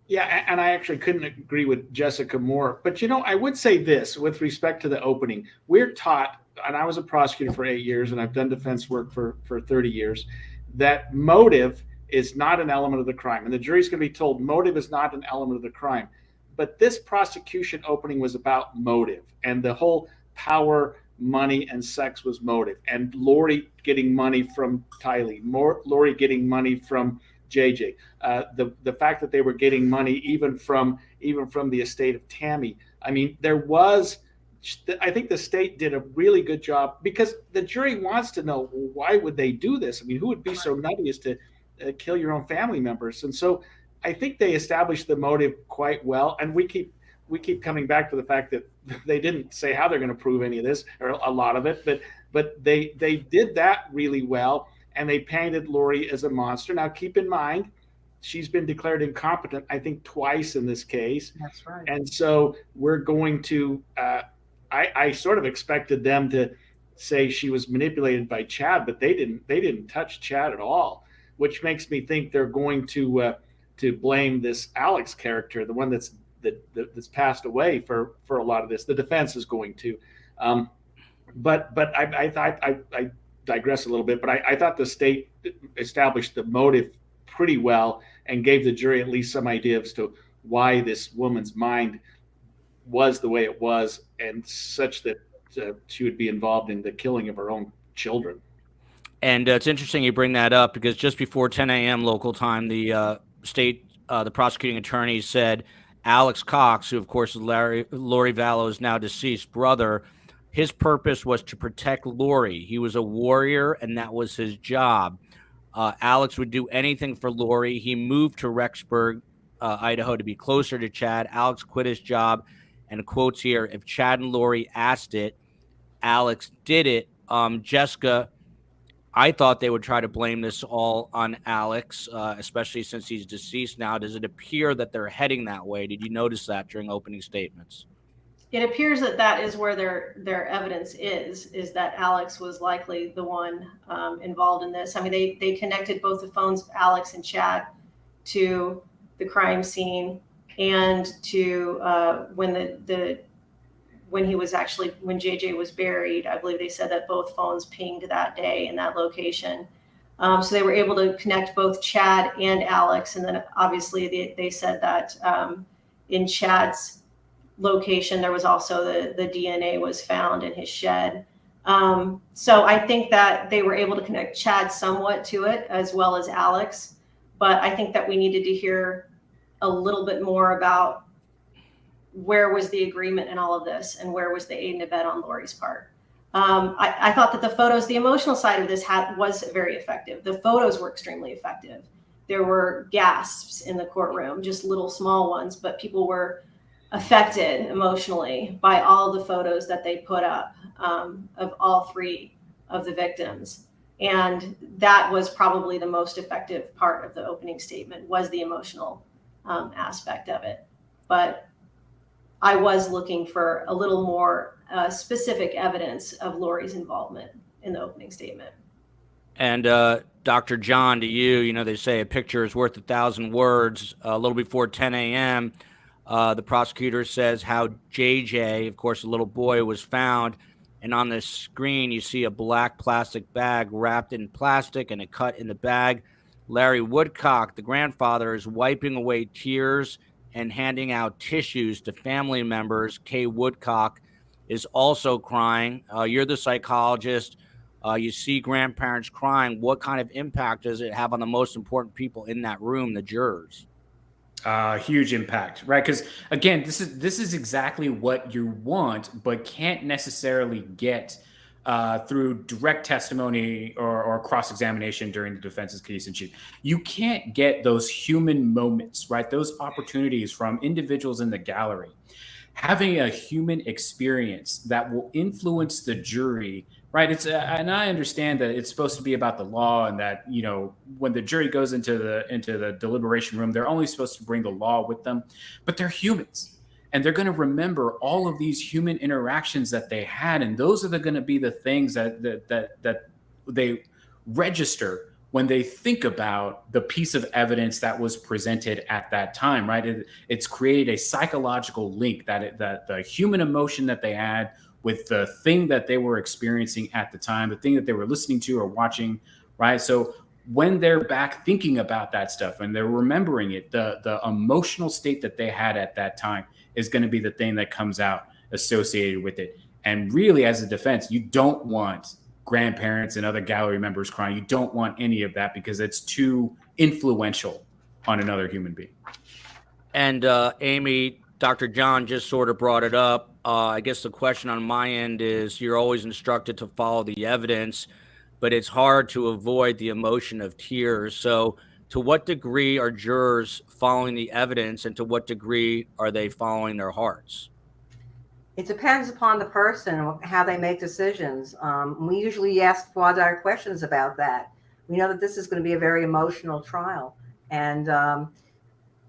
Yeah, and I actually couldn't agree with Jessica more. But I would say this with respect to the opening. We're taught, and I was a prosecutor for 8 years, and I've done defense work for 30 years, that motive is not an element of the crime. And the jury's going to be told motive is not an element of the crime. But this prosecution opening was about motive, and the whole power, money, and sex was motive. And Lori getting money from Tylee, Lori getting money from JJ, the fact that they were getting money even from the estate of Tammy. I mean, I think the state did a really good job, because the jury wants to know, why would they do this? I mean, who would be so nutty as to kill your own family members? And so I think they established the motive quite well. And we keep coming back to the fact that they didn't say how they're going to prove any of this, or a lot of it, but they did that really well, and they painted Lori as a monster. Now, keep in mind, she's been declared incompetent, I think, twice in this case. That's right. And so we're going to, I sort of expected them to say she was manipulated by Chad, but they didn't touch Chad at all, which makes me think they're going to blame this Alex character, the one that's passed away for a lot of this. The defense is going to, but I digress a little bit. But I thought the state established the motive pretty well and gave the jury at least some idea as to why this woman's mind was the way it was, and such that she would be involved in the killing of her own children. And it's interesting you bring that up, because just before 10 a.m. local time, the the prosecuting attorney said Alex Cox, who of course is Lori Vallow's now deceased brother, his purpose was to protect Lori. He was a warrior, and that was his job. Alex would do anything for Lori. He moved to Rexburg, Idaho, to be closer to Chad. Alex quit his job, and quotes here, if Chad and Lori asked it, Alex did it. Jessica, I thought they would try to blame this all on Alex, especially since he's deceased now. Does it appear that they're heading that way? Did you notice that during opening statements? It appears that is where their evidence is that Alex was likely the one involved in this. I mean, they connected both the phones of Alex and Chad to the crime scene, and to when JJ was buried. I believe they said that both phones pinged that day in that location. So they were able to connect both Chad and Alex. And then obviously they said that in Chad's location, there was also the DNA was found in his shed. So I think that they were able to connect Chad somewhat to it, as well as Alex. But I think that we needed to hear a little bit more about where was the agreement in all of this, and where was the aid and abet on Lori's part. I thought that the photos, the emotional side of this was very effective. The photos were extremely effective. There were gasps in the courtroom, just little small ones, but people were affected emotionally by all the photos that they put up of all three of the victims. And that was probably the most effective part of the opening statement, was the emotional aspect of it. But I was looking for a little more specific evidence of Lori's involvement in the opening statement. And Dr. John, to you, they say a picture is worth 1,000 words. A little before 10 a.m., the prosecutor says how JJ, of course, the little boy, was found. And on the screen, you see a black plastic bag wrapped in plastic and a cut in the bag. Larry Woodcock, the grandfather, is wiping away tears and handing out tissues to family members. Kay Woodcock is also crying. You're the psychologist. You see grandparents crying. What kind of impact does it have on the most important people in that room, the jurors? Huge impact, right? Because again, this is exactly what you want, but can't necessarily get through direct testimony or cross-examination during the defense's case in chief. You can't get those human moments, right? Those opportunities from individuals in the gallery. Having a human experience that will influence the jury, right? And I understand that it's supposed to be about the law, and that, you know, when the jury goes into the deliberation room, they're only supposed to bring the law with them, but they're humans. And they're going to remember all of these human interactions that they had, and those are going to be the things that they register when they think about the piece of evidence that was presented at that time, right? It's created a psychological link that the human emotion that they had with the thing that they were experiencing at the time, the thing that they were listening to or watching, right? So when they're back thinking about that stuff and they're remembering it, the emotional state that they had at that time is going to be the thing that comes out associated with it. And really, as a defense, you don't want grandparents and other gallery members crying. You don't want any of that, because it's too influential on another human being. And Amy, Dr. John just sort of brought it up. I guess the question on my end is, you're always instructed to follow the evidence, but it's hard to avoid the emotion of tears. So to what degree are jurors following the evidence, and to what degree are they following their hearts? It depends upon the person, how they make decisions. We usually ask quasi questions about that. We know that this is going to be a very emotional trial, and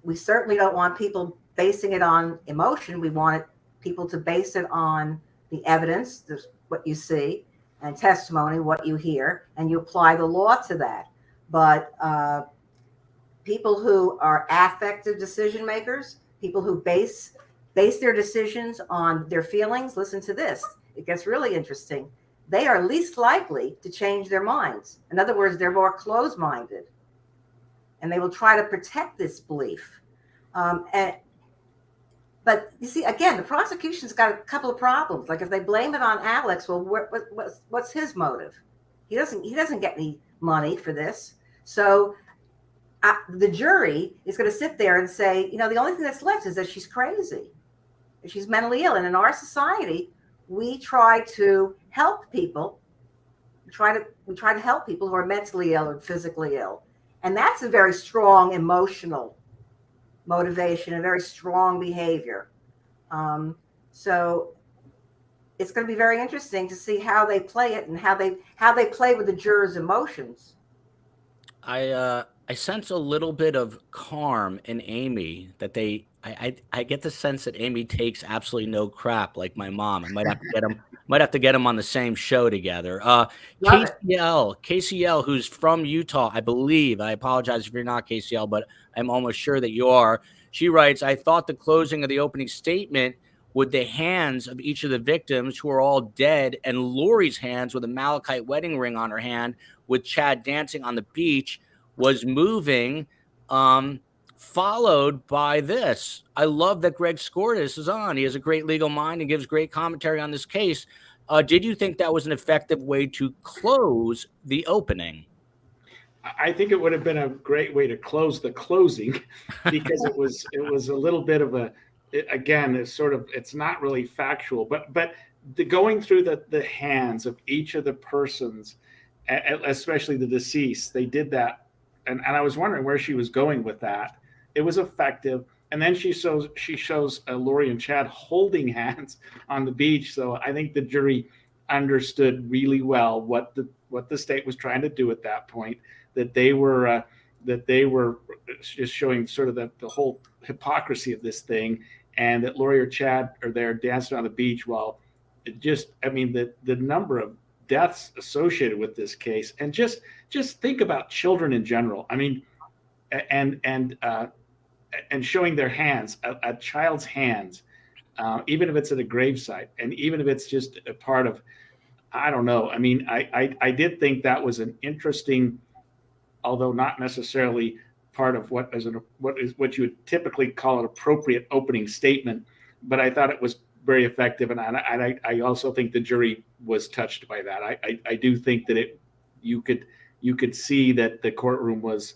we certainly don't want people basing it on emotion. We want people to base it on the evidence, what you see, and testimony, what you hear, and you apply the law to that. But people who are affective decision makers, people who base their decisions on their feelings, listen to this. It gets really interesting. They are least likely to change their minds. In other words, they're more closed-minded, and they will try to protect this belief. But you see, again, the prosecution's got a couple of problems. Like, if they blame it on Alex, well, what's his motive? He doesn't get any money for this. So the jury is going to sit there and say, you know, the only thing that's left is that she's crazy. She's mentally ill. And in our society, we try to help people. We try to help people who are mentally ill or physically ill. And that's a very strong emotional motivation, a very strong behavior. So it's going to be very interesting to see how they play it and how they play with the jurors' emotions. I sense a little bit of calm in Amy, that I get the sense that Amy takes absolutely no crap, like my mom. I might have to get them on the same show together. KCL, who's from Utah, I believe. I apologize if you're not KCL, but I'm almost sure that you are. She writes, I thought the closing of the opening statement with the hands of each of the victims, who are all dead, and Lori's hands with a malachite wedding ring on her hand, with Chad dancing on the beach, was moving, followed by this. I love that Greg Skordas is on. He has a great legal mind and gives great commentary on this case. Did you think that was an effective way to close the opening? I think it would have been a great way to close the closing, because it was a little bit of it's not really factual, but going through the hands of each of the persons, especially the deceased, they did that. And I was wondering where she was going with that. It was effective. And then she shows Lori and Chad holding hands on the beach. So I think the jury understood really well what the state was trying to do at that point, that they were just showing sort of the whole hypocrisy of this thing, and that Lori or Chad are there dancing on the beach while the number of deaths associated with this case, and just think about children in general. I mean, and showing their hands, a child's hands, even if it's at a gravesite, and even if it's just a part of, I don't know. I mean, I did think that was an interesting, although not necessarily part of what you would typically call an appropriate opening statement, but I thought it was very effective, and I also think the jury was touched by that. I do think that you could see that the courtroom was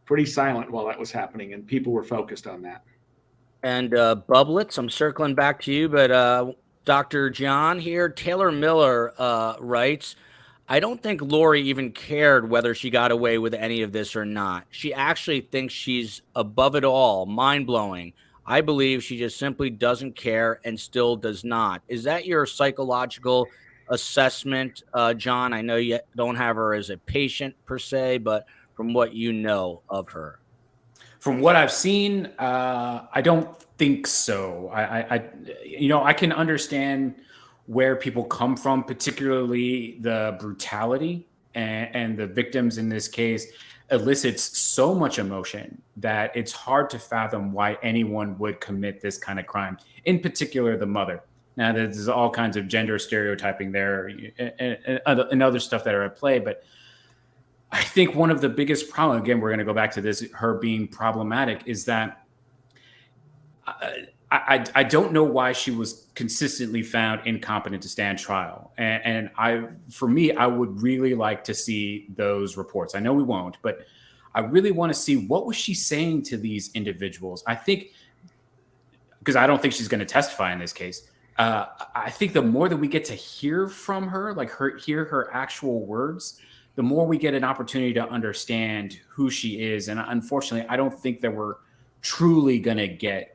pretty silent while that was happening, and people were focused on that. And Bublitz, I'm circling back to you, but Dr. John here. Taylor Miller writes, I don't think Lori even cared whether she got away with any of this or not. She actually thinks she's above it all. Mind-blowing. I believe she just simply doesn't care and still does not. Is that your psychological assessment, John? I know you don't have her as a patient per se, but from what you know of her. From what I've seen, I don't think so. I can understand where people come from, particularly the brutality and the victims in this case elicits so much emotion that it's hard to fathom why anyone would commit this kind of crime, in particular the mother. Now, there's all kinds of gender stereotyping there and other stuff that are at play, but I think one of the biggest problems, again, we're going to go back to this, her being problematic, is that I don't know why she was consistently found incompetent to stand trial. And for me, I would really like to see those reports. I know we won't, but I really want to see what was she saying to these individuals. I think, because I don't think she's going to testify in this case. I think the more that we get to hear from her, hear her actual words, the more we get an opportunity to understand who she is. And unfortunately, I don't think that we're truly going to get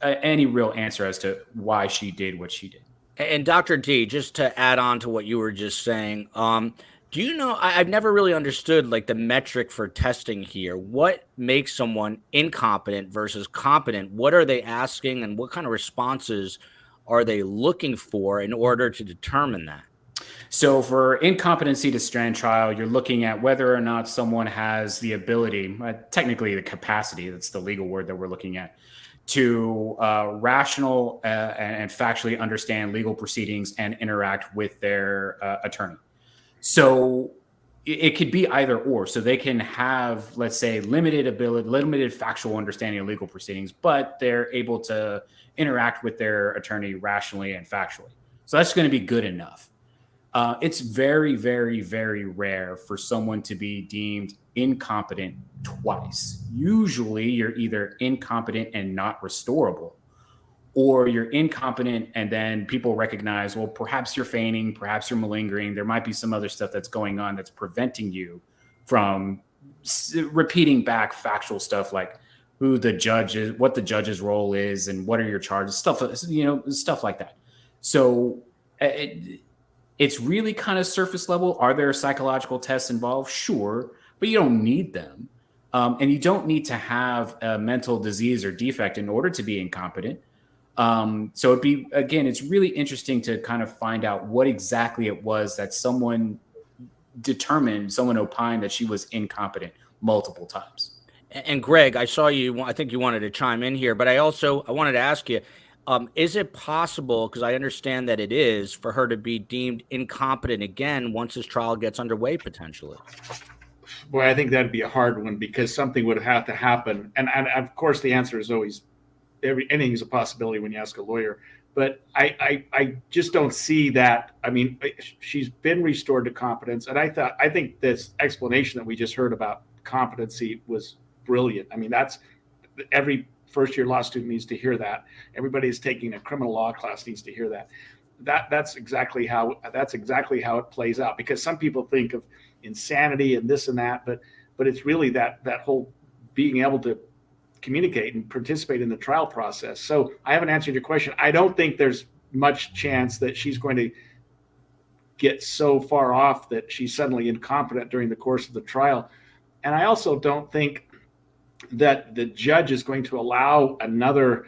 any real answer as to why she did what she did. And Dr. D, just to add on to what you were just saying, do you know, I've never really understood like the metric for testing here. What makes someone incompetent versus competent? What are they asking and what kind of responses are they looking for in order to determine that? So for incompetency to stand trial, you're looking at whether or not someone has the ability, technically the capacity, that's the legal word that we're looking at, to rational and factually understand legal proceedings and interact with their attorney. So it could be either or. So they can have, let's say, limited factual understanding of legal proceedings, but they're able to interact with their attorney rationally and factually. So that's going to be good enough. It's very, very, very rare for someone to be deemed incompetent twice. Usually you're either incompetent and not restorable, or you're incompetent and then people recognize, well, perhaps you're feigning, perhaps you're malingering. There might be some other stuff that's going on that's preventing you from repeating back factual stuff like who the judge is, what the judge's role is, and what are your charges, stuff like that. So it's really kind of surface level. Are there psychological tests involved? Sure, but you don't need them. And you don't need to have a mental disease or defect in order to be incompetent. So it's really interesting to kind of find out what exactly it was that someone opined that she was incompetent multiple times. And Greg, I saw you, I think you wanted to chime in here, but I wanted to ask you, is it possible, because I understand that it is, for her to be deemed incompetent again once this trial gets underway potentially? Boy, I think that'd be a hard one because something would have to happen. And of course, the answer is always anything is a possibility when you ask a lawyer. But I just don't see that. I mean, she's been restored to competence. And I think this explanation that we just heard about competency was brilliant. I mean, that's every first-year law student needs to hear that. Everybody who's taking a criminal law class needs to hear that. That's exactly how it plays out. Because some people think of insanity and this and that, but it's really that whole being able to communicate and participate in the trial process. So I haven't answered your question. I don't think there's much chance that she's going to get so far off that she's suddenly incompetent during the course of the trial. And I also don't think that the judge is going to allow another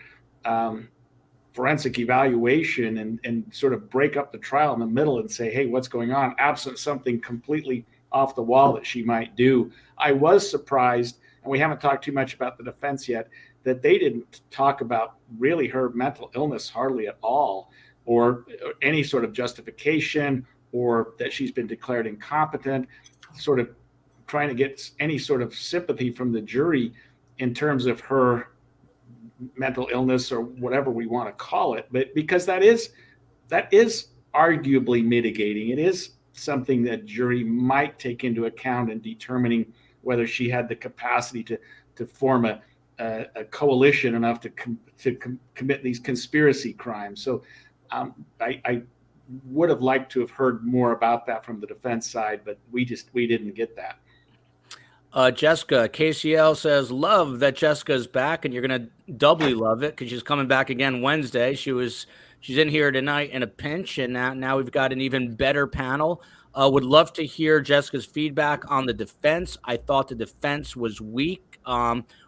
forensic evaluation and sort of break up the trial in the middle and say, hey, what's going on? Absent something completely off the wall that she might do. I was surprised, and we haven't talked too much about the defense yet, that they didn't talk about really her mental illness hardly at all, or any sort of justification, or that she's been declared incompetent, sort of trying to get any sort of sympathy from the jury in terms of her mental illness or whatever we want to call it. But because that is arguably mitigating. It is something that jury might take into account in determining whether she had the capacity to form a coalition enough to commit these conspiracy crimes. So I would have liked to have heard more about that from the defense side, but we didn't get that. Jessica, KCL says, love that Jessica's back, and you're going to doubly love it because she's coming back again Wednesday. She's in here tonight in a pinch, and now we've got an even better panel. Would love to hear Jessica's feedback on the defense. I thought the defense was weak.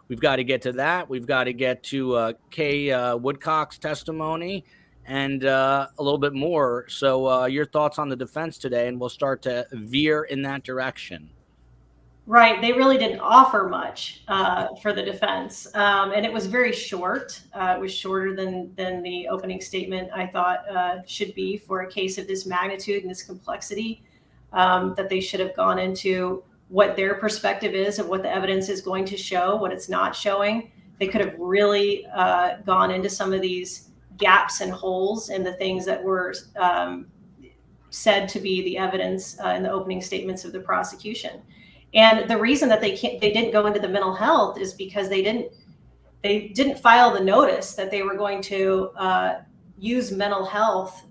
We've got to get to that. We've got to get to Kay Woodcock's testimony and a little bit more. So your thoughts on the defense today, and we'll start to veer in that direction. Right. They really didn't offer much for the defense. And it was very short. It was shorter than the opening statement I thought should be for a case of this magnitude and this complexity, that they should have gone into what their perspective is of what the evidence is going to show, what it's not showing. They could have really gone into some of these gaps and holes in the things that were said to be the evidence in the opening statements of the prosecution. And the reason that they didn't go into the mental health is because they didn't file the notice that they were going to use mental health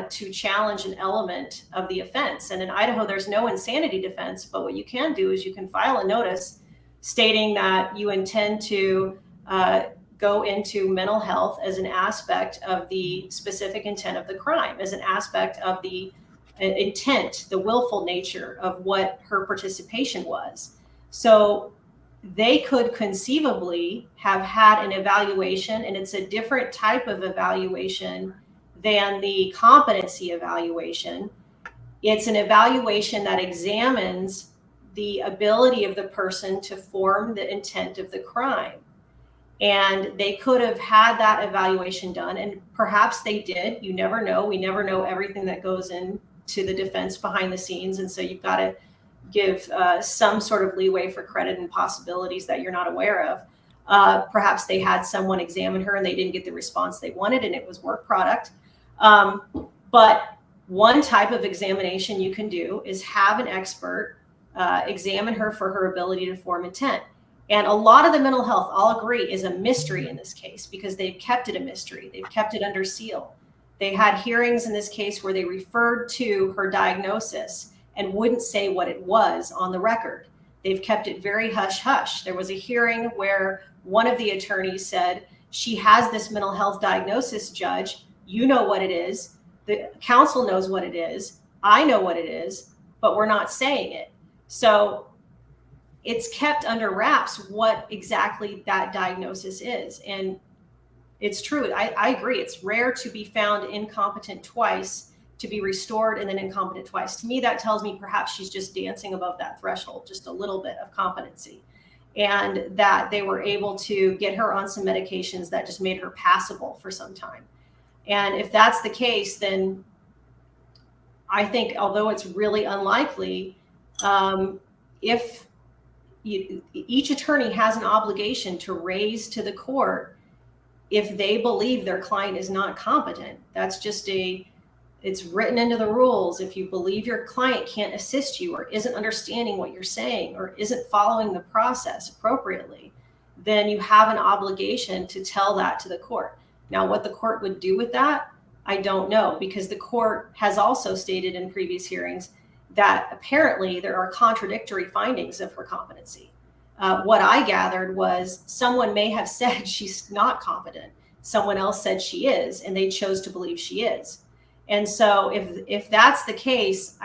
to challenge an element of the offense. And in Idaho, there's no insanity defense, but what you can do is you can file a notice stating that you intend to go into mental health as an aspect of the specific intent of the crime, as an aspect of the intent, the willful nature of what her participation was. So they could conceivably have had an evaluation, and it's a different type of evaluation than the competency evaluation. It's an evaluation that examines the ability of the person to form the intent of the crime. And they could have had that evaluation done, and perhaps they did. You never know. We never know everything that goes into the defense behind the scenes. And so you've got to give some sort of leeway for credit and possibilities that you're not aware of. Perhaps they had someone examine her and they didn't get the response they wanted, and it was work product. But one type of examination you can do is have an expert examine her for her ability to form intent. And a lot of the mental health, I'll agree, is a mystery in this case because they've kept it a mystery. They've kept it under seal. They had hearings in this case where they referred to her diagnosis and wouldn't say what it was on the record. They've kept it very hush-hush. There was a hearing where one of the attorneys said, she has this mental health diagnosis, Judge. You know what it is. The counsel knows what it is. I know what it is, but we're not saying it. So it's kept under wraps what exactly that diagnosis is. And it's true. I agree. It's rare to be found incompetent twice, to be restored and then incompetent twice. To me, that tells me perhaps she's just dancing above that threshold, just a little bit of competency. And that they were able to get her on some medications that just made her passable for some time. And if that's the case, then I think, although it's really unlikely, if each attorney has an obligation to raise to the court if they believe their client is not competent. That's just it's written into the rules. If you believe your client can't assist you or isn't understanding what you're saying or isn't following the process appropriately, then you have an obligation to tell that to the court. Now, what the court would do with that, I don't know, because the court has also stated in previous hearings that apparently there are contradictory findings of her competency. What I gathered was someone may have said she's not competent. Someone else said she is, and they chose to believe she is. And so if that's the case,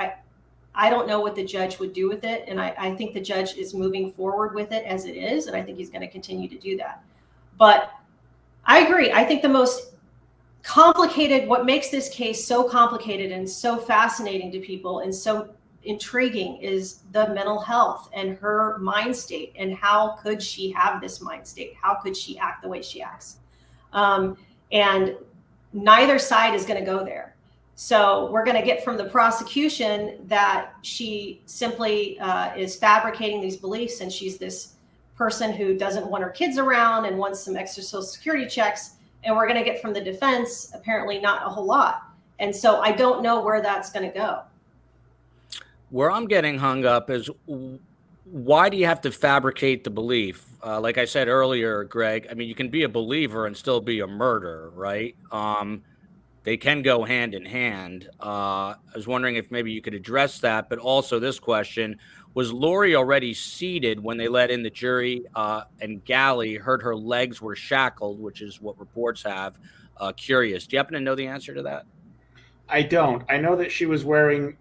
I don't know what the judge would do with it. And I think the judge is moving forward with it as it is. And I think he's going to continue to do that. But I agree. I think the most complicated, what makes this case so complicated and so fascinating to people and so intriguing is the mental health and her mind state and how could she have this mind state? How could she act the way she acts? And neither side is going to go there. So we're going to get from the prosecution that she simply is fabricating these beliefs and she's this person who doesn't want her kids around and wants some extra Social Security checks. And we're going to get from the defense, apparently not a whole lot. And so I don't know where that's going to go. Where I'm getting hung up is why do you have to fabricate the belief? Like I said earlier, Greg, I mean, you can be a believer and still be a murderer, right? they can go hand in hand. I was wondering if maybe you could address that, but also this question: was Lori already seated when they let in the jury? And Gally heard her legs were shackled, which is what reports have. Curious. Do you happen to know the answer to that? I don't. I know that she was wearing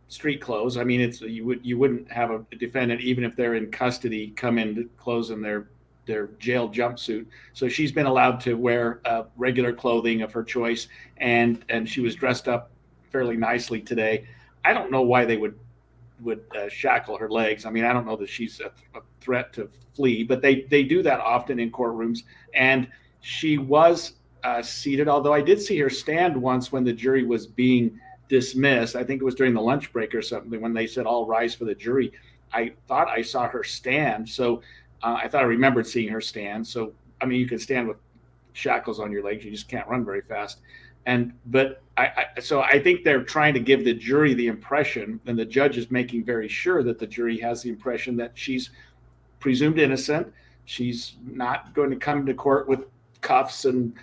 street clothes. I mean, you wouldn't have a defendant, even if they're in custody, come in clothes in their jail jumpsuit. So she's been allowed to wear regular clothing of her choice, and she was dressed up fairly nicely today. I don't know why they would shackle her legs. I mean, I don't know that she's a threat to flee, but they do that often in courtrooms. And she was seated, although I did see her stand once when the jury was being dismissed. I think it was during the lunch break or something when they said all rise for the jury. I thought I saw her stand. So I thought I remembered seeing her stand. So, I mean, you can stand with shackles on your legs. You just can't run very fast. But I think they're trying to give the jury the impression, and the judge is making very sure that the jury has the impression that she's presumed innocent. She's not going to come to court with cuffs and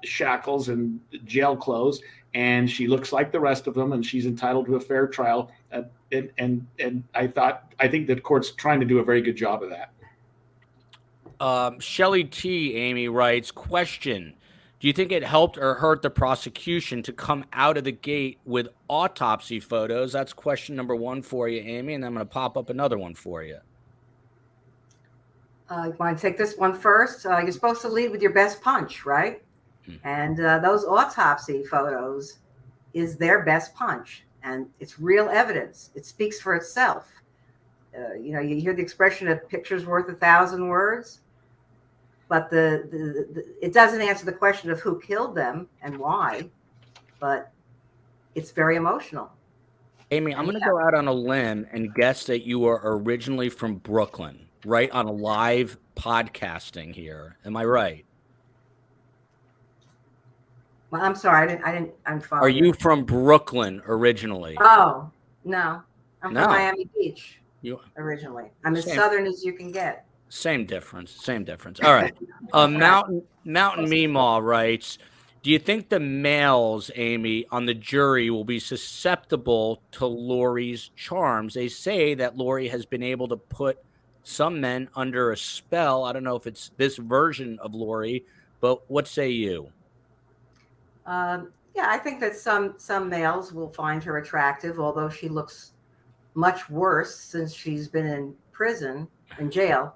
shackles and jail clothes, and she looks like the rest of them, and she's entitled to a fair trial. And I think the court's trying to do a very good job of that. Shelley T. Amy writes, question: do you think it helped or hurt the prosecution to come out of the gate with autopsy photos? That's question number one for you, Amy, and I'm going to pop up another one for you. You want to take this one first? You're supposed to lead with your best punch, right? And those autopsy photos is their best punch, and it's real evidence. It speaks for itself. You hear the expression "a picture's worth 1,000 words," but it doesn't answer the question of who killed them and why, but it's very emotional. Amy, I'm going to go out on a limb and guess that you were originally from Brooklyn, right? On a live podcasting here. Am I right? Well, I'm sorry. I'm following. Are you from Brooklyn originally? Oh, no. I'm No. from Miami Beach You originally. I'm as Same. southern as you can get. Same difference. All right. Mountain Meemaw writes, do you think the males, Amy, on the jury will be susceptible to Lori's charms? They say that Lori has been able to put some men under a spell. I don't know if it's this version of Lori, but what say you? Yeah, I think that some males will find her attractive, although she looks much worse since she's been in jail.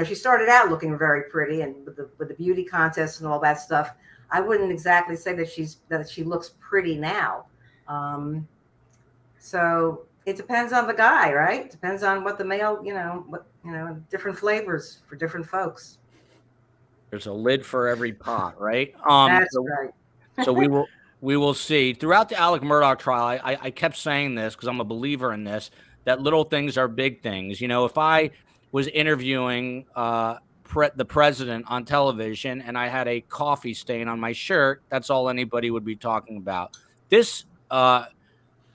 She started out looking very pretty, and with the beauty contest and all that stuff, I wouldn't exactly say that she looks pretty now. So it depends on the guy, right? It depends on what the male, different flavors for different folks. There's a lid for every pot, right? That's right. So we will see. Throughout the Alec Murdaugh trial, I kept saying this because I'm a believer in this, that little things are big things. If I was interviewing the president on television and I had a coffee stain on my shirt, that's all anybody would be talking about. This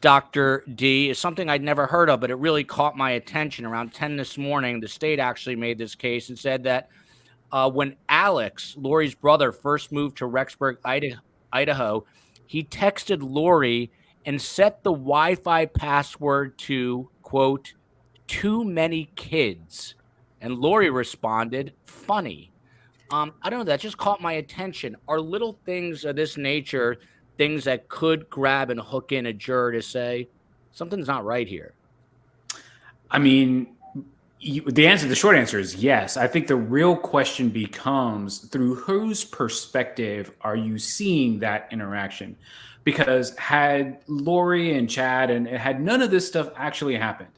Dr. D is something I'd never heard of, but it really caught my attention. Around 10 this morning, the state actually made this case and said that when Alex, Lori's brother, first moved to Rexburg, Idaho, he texted Lori and set the Wi-Fi password to, quote, too many kids. And Lori responded, funny. I don't know, that just caught my attention. Are little things of this nature things that could grab and hook in a juror to say, something's not right here? I mean, the short answer is yes. I think the real question becomes, through whose perspective are you seeing that interaction? Because had Lori and Chad and had none of this stuff actually happened,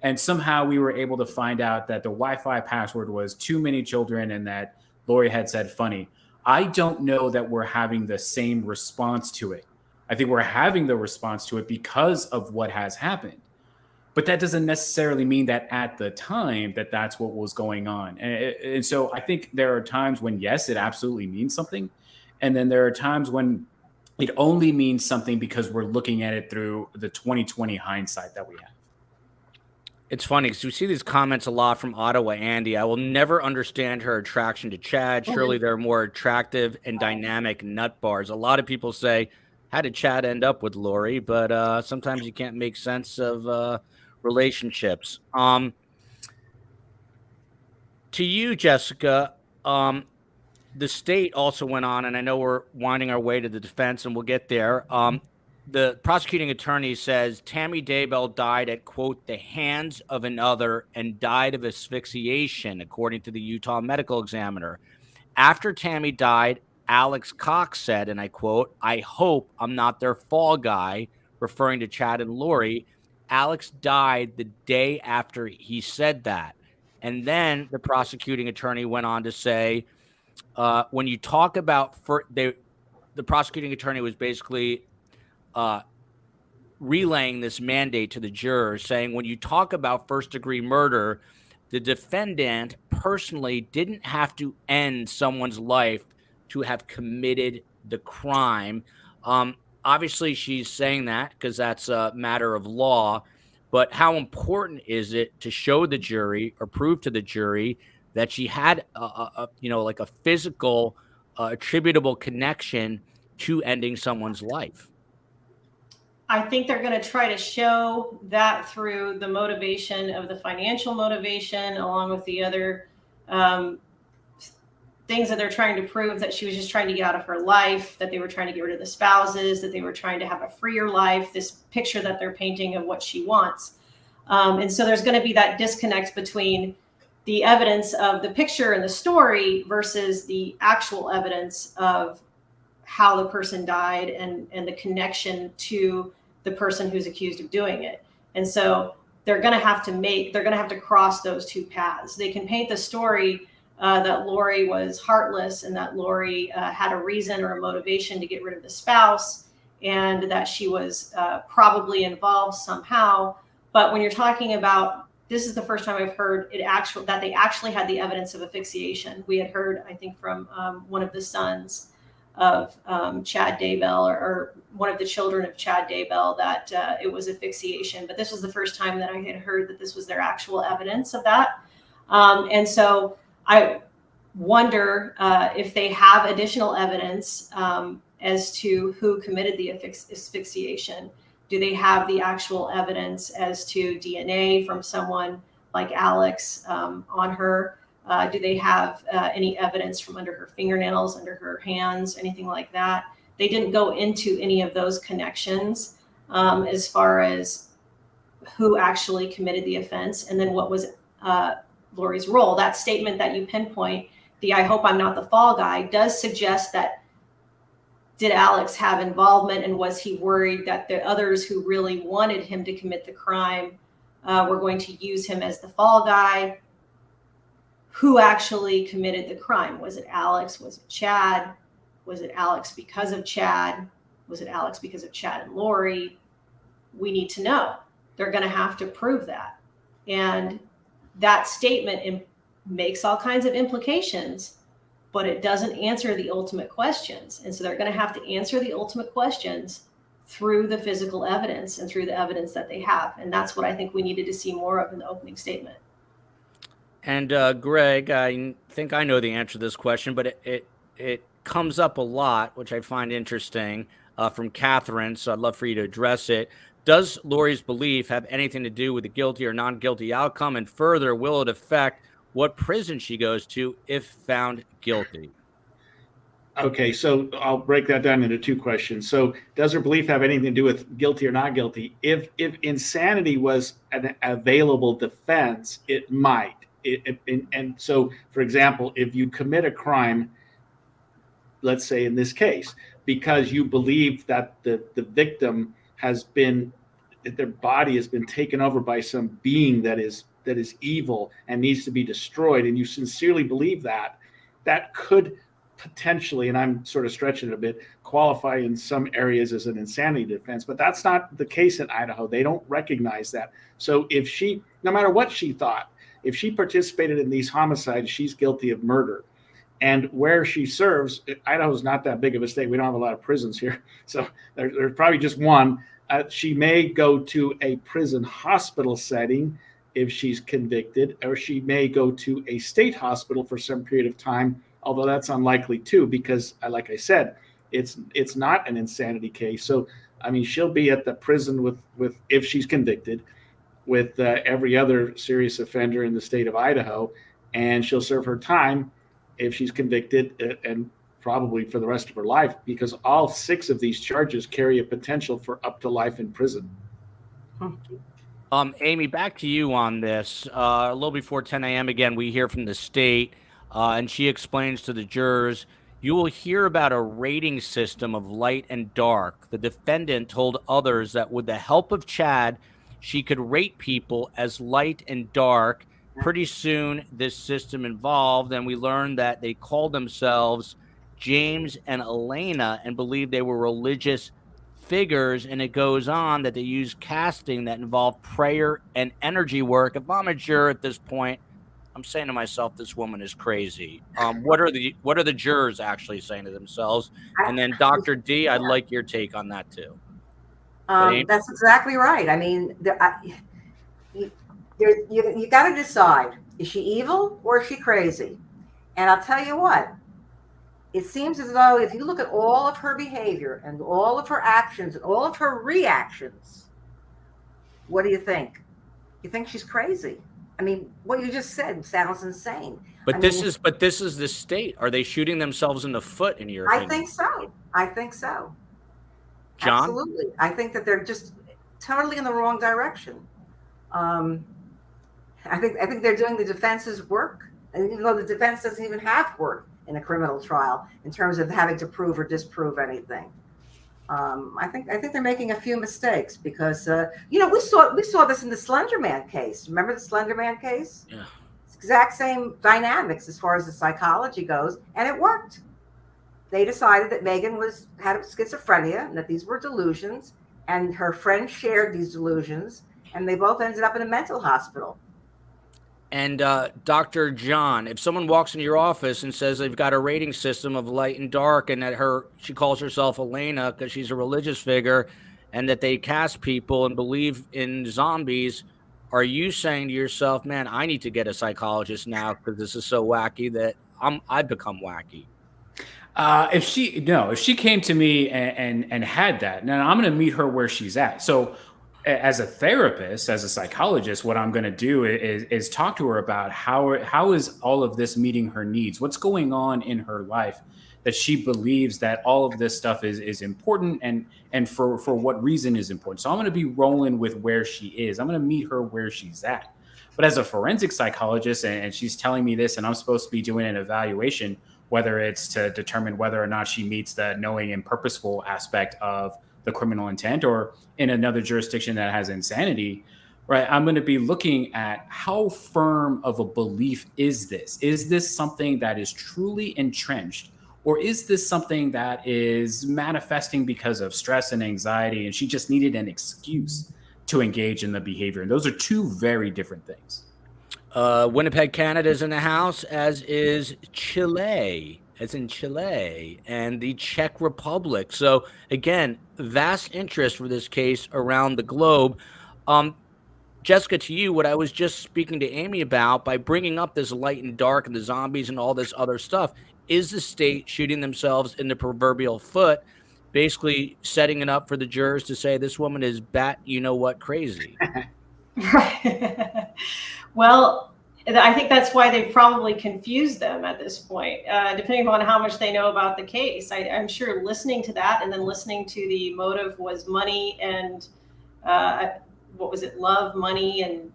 and somehow we were able to find out that the Wi-Fi password was too many children and that Lori had said funny, I don't know that we're having the same response to it. I think we're having the response to it because of what has happened. But that doesn't necessarily mean that at the time that that's what was going on. And so I think there are times when, yes, it absolutely means something. And then there are times when it only means something because we're looking at it through the 2020 hindsight that we have. It's funny because we see these comments a lot from Ottawa Andy. I will never understand her attraction to Chad. Surely they're more attractive and dynamic nut bars. A lot of people say, how did Chad end up with Lori? But sometimes you can't make sense of relationships. To you, Jessica, the state also went on, and I know we're winding our way to the defense, and we'll get there. The prosecuting attorney says Tammy Daybell died at, quote, the hands of another and died of asphyxiation, according to the Utah medical examiner. After Tammy died, Alex Cox said, and I quote, I hope I'm not their fall guy, referring to Chad and Lori. Alex died the day after he said that. And then the prosecuting attorney went on to say, when you talk about the prosecuting attorney was basically relaying this mandate to the jurors, saying when you talk about first degree murder, the defendant personally didn't have to end someone's life to have committed the crime. Obviously, she's saying that because that's a matter of law. But how important is it to show the jury or prove to the jury that she had like a physical attributable connection to ending someone's life? I think they're going to try to show that through the motivation of the financial motivation, along with the other things that they're trying to prove, that she was just trying to get out of her life, that they were trying to get rid of the spouses, that they were trying to have a freer life, this picture that they're painting of what she wants. And so there's going to be that disconnect between the evidence of the picture and the story versus the actual evidence of how the person died and the connection to the person who's accused of doing it. And so they're going to have to cross those two paths. They can paint the story that Lori was heartless and that Lori had a reason or a motivation to get rid of the spouse and that she was probably involved somehow. But when you're talking about, this is the first time I've heard that they actually had the evidence of asphyxiation. We had heard, I think, from one of the sons of Chad Daybell or one of the children of Chad Daybell that it was asphyxiation. But this was the first time that I had heard that this was their actual evidence of that. And so I wonder if they have additional evidence as to who committed the asphyxiation. Do they have the actual evidence as to DNA from someone like Alex on her? Do they have any evidence from under her fingernails, under her hands, anything like that? They didn't go into any of those connections as far as who actually committed the offense and then what was Lori's role. That statement that you pinpoint, I hope I'm not the fall guy, does suggest that did Alex have involvement and was he worried that the others who really wanted him to commit the crime were going to use him as the fall guy? Who actually committed the crime? Was it Alex? Was it Chad? Was it Alex because of Chad? Was it Alex because of Chad and Lori? We need to know. They're going to have to prove that. And that statement makes all kinds of implications, but it doesn't answer the ultimate questions. And so they're going to have to answer the ultimate questions through the physical evidence and through the evidence that they have. And that's what I think we needed to see more of in the opening statement. And Greg, I think I know the answer to this question, but it comes up a lot, which I find interesting from Catherine. So I'd love for you to address it. Does Lori's belief have anything to do with the guilty or non-guilty outcome? And further, will it affect what prison she goes to if found guilty? Okay, so I'll break that down into two questions. So does her belief have anything to do with guilty or not guilty? If insanity was an available defense, it might. And so, for example, if you commit a crime, let's say in this case, because you believe that the victim has been, that their body has been taken over by some being that is evil and needs to be destroyed, and you sincerely believe that, that could potentially, and I'm sort of stretching it a bit, qualify in some areas as an insanity defense, but that's not the case in Idaho. They don't recognize that. So if she, no matter what she thought, if she participated in these homicides, she's guilty of murder. And where she serves, Idaho's not that big of a state. We don't have a lot of prisons here. So there's probably just one. She may go to a prison hospital setting if she's convicted, or she may go to a state hospital for some period of time, although that's unlikely too, because like I said, it's not an insanity case. So, I mean, she'll be at the prison with if she's convicted, with every other serious offender in the state of Idaho, and she'll serve her time if she's convicted, and probably for the rest of her life, because all 6 of these charges carry a potential for up to life in prison. Amy, back to you on this. A little before 10 a.m. again, we hear from the state, and she explains to the jurors, you will hear about a rating system of light and dark. The defendant told others that with the help of Chad, she could rate people as light and dark. Pretty soon, this system involved, and we learned that they called themselves James and Elena and believed they were religious figures, and it goes on that they use casting that involved prayer and energy work. If I'm a juror at this point, I'm saying to myself, this woman is crazy. What are the jurors actually saying to themselves? And then Dr. D, I'd like your take on that too. That's exactly right. I mean, you got to decide, is she evil or is she crazy? And I'll tell you what, it seems as though if you look at all of her behavior and all of her actions and all of her reactions, what do you think? You think she's crazy? I mean, what you just said sounds insane. But this is the state. Are they shooting themselves in the foot, in your opinion? I think so. John? Absolutely. I think that they're just totally in the wrong direction. I think they're doing the defense's work, and even though the defense doesn't even have work in a criminal trial in terms of having to prove or disprove anything. I think they're making a few mistakes because we saw this in the Slender Man case. Remember the Slender Man case? Yeah. It's exact same dynamics as far as the psychology goes, and it worked. They decided that Megan had schizophrenia and that these were delusions, and her friend shared these delusions, and they both ended up in a mental hospital. And Dr. John, if someone walks into your office and says they've got a rating system of light and dark, and that she calls herself Elena because she's a religious figure, and that they cast people and believe in zombies, are you saying to yourself, man, I need to get a psychologist now because this is so wacky that I've become wacky? If she came to me and had that, now I'm going to meet her where she's at. So as a therapist, as a psychologist, what I'm going to do is talk to her about how is all of this meeting her needs? What's going on in her life that she believes that all of this stuff is important, and for what reason is important. So I'm going to be rolling with where she is. I'm going to meet her where she's at. But as a forensic psychologist, and she's telling me this, and I'm supposed to be doing an evaluation, whether it's to determine whether or not she meets the knowing and purposeful aspect of the criminal intent, or in another jurisdiction that has insanity, right? I'm going to be looking at how firm of a belief is this? Is this something that is truly entrenched, or is this something that is manifesting because of stress and anxiety, and she just needed an excuse to engage in the behavior? And those are two very different things. Winnipeg, Canada is in the house, as is Chile, and the Czech Republic. So again, vast interest for this case around the globe. Jessica, to you, what I was just speaking to Amy about by bringing up this light and dark and the zombies and all this other stuff, is the state shooting themselves in the proverbial foot, basically setting it up for the jurors to say this woman is crazy? Right. Well, I think that's why they've probably confused them at this point, depending upon how much they know about the case. I'm sure listening to that and then listening to the motive was money and what was it? Love, money, and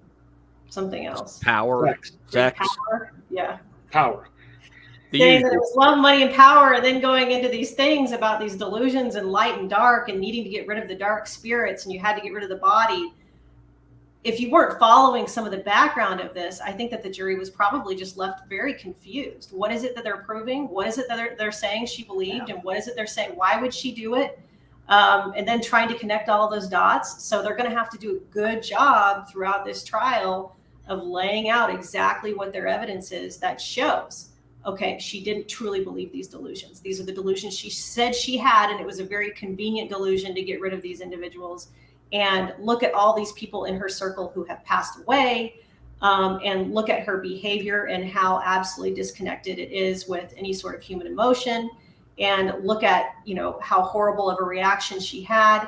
something else. Power. Sex. Power. Yeah. Power. Saying that it was love, money, and power, and then going into these things about these delusions and light and dark and needing to get rid of the dark spirits, and you had to get rid of the body. If you weren't following some of the background of this, I think that the jury was probably just left very confused. What is it that they're proving? What is it that they're saying she believed? And what is it they're saying? Why would she do it? And then trying to connect all of those dots. So they're going to have to do a good job throughout this trial of laying out exactly what their evidence is that shows, okay, she didn't truly believe these delusions. These are the delusions she said she had, and it was a very convenient delusion to get rid of these individuals. And look at all these people in her circle who have passed away. and look at her behavior and how absolutely disconnected it is with any sort of human emotion, and look at, how horrible of a reaction she had,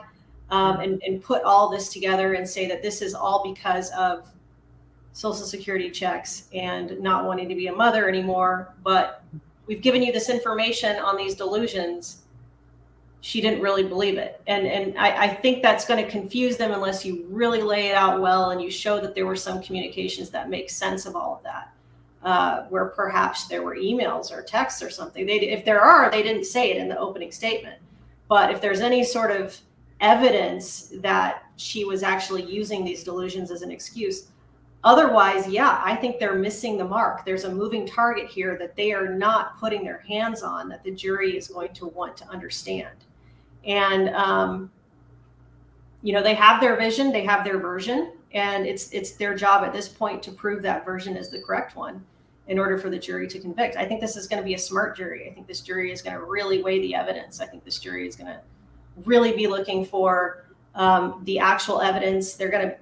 and put all this together and say that this is all because of Social Security checks and not wanting to be a mother anymore. But we've given you this information on these delusions. She didn't really believe it. And I think that's going to confuse them unless you really lay it out well and you show that there were some communications that make sense of all of that, where perhaps there were emails or texts or something. If there are, they didn't say it in the opening statement. But if there's any sort of evidence that she was actually using these delusions as an excuse, otherwise, yeah, I think they're missing the mark. There's a moving target here that they are not putting their hands on, that the jury is going to want to understand. And, they have their vision, they have their version, and it's their job at this point to prove that version is the correct one in order for the jury to convict. I think this is going to be a smart jury. I think this jury is going to really weigh the evidence. I think this jury is going to really be looking for the actual evidence. They're going to,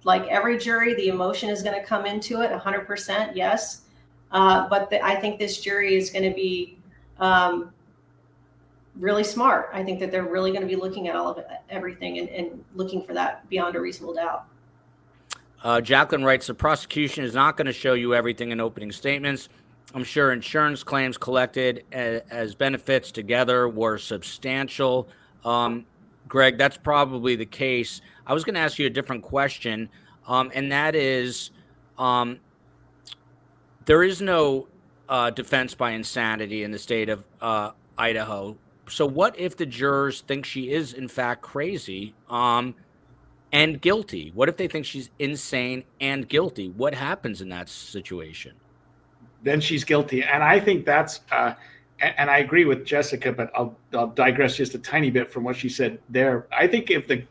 like every jury, the emotion is going to come into it 100%, yes. But I think this jury is going to be really smart. I think that they're really going to be looking at all of everything and looking for that beyond a reasonable doubt. Jacqueline writes, the prosecution is not going to show you everything in opening statements. I'm sure insurance claims collected as benefits together were substantial. Greg, that's probably the case. I was going to ask you a different question, and that is, there is no defense by insanity in the state of Idaho. So what if the jurors think she is, in fact, crazy and guilty? What if they think she's insane and guilty? What happens in that situation? Then she's guilty. And I think that's and I agree with Jessica, but I'll digress just a tiny bit from what she said there. I think if the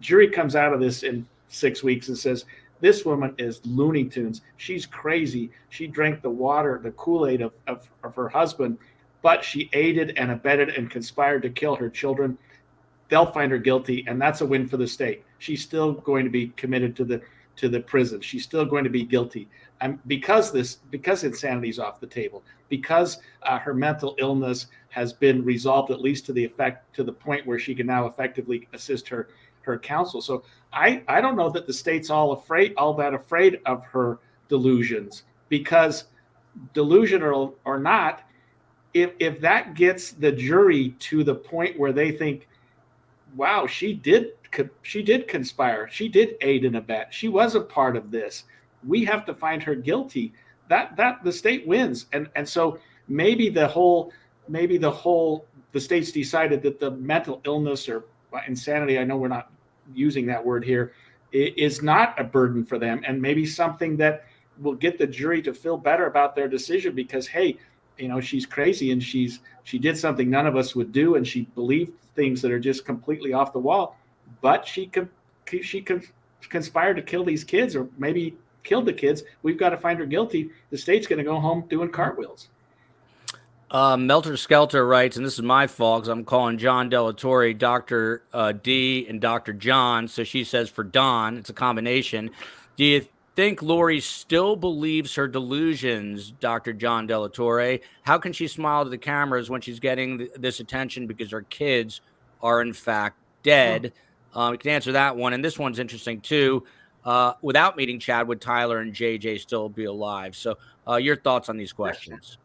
jury comes out of this in 6 weeks and says, this woman is Looney Tunes, she's crazy, she drank the water, the Kool-Aid of her husband, but she aided and abetted and conspired to kill her children, they'll find her guilty, and that's a win for the state. She's still going to be committed to the prison. She's still going to be guilty. Because insanity's off the table, because her mental illness has been resolved, at least to the point where she can now effectively assist her counsel. So I don't know that the state's all that afraid of her delusions, because delusional or not, if that gets the jury to the point where they think, wow, she did conspire, she did aid and abet, she was a part of this, we have to find her guilty, that the state wins. And so maybe the state's decided that the mental illness or insanity, I know we're not using that word here, is not a burden for them, and maybe something that will get the jury to feel better about their decision, because, hey, she's crazy and she did something none of us would do, and she believed things that are just completely off the wall, but she conspired to kill these kids, or maybe killed the kids. We've got to find her guilty. The state's going to go home doing cartwheels. Melter Skelter writes, and this is my fault because I'm calling John Delatorre Dr. D and Dr. John. So she says for Don, it's a combination. Do you think Lori still believes her delusions, Dr. John Delatorre? How can she smile to the cameras when she's getting this attention because her kids are in fact dead? You can answer that one. And this one's interesting too. Without meeting Chad, would Tyler and JJ still be alive? So your thoughts on these questions?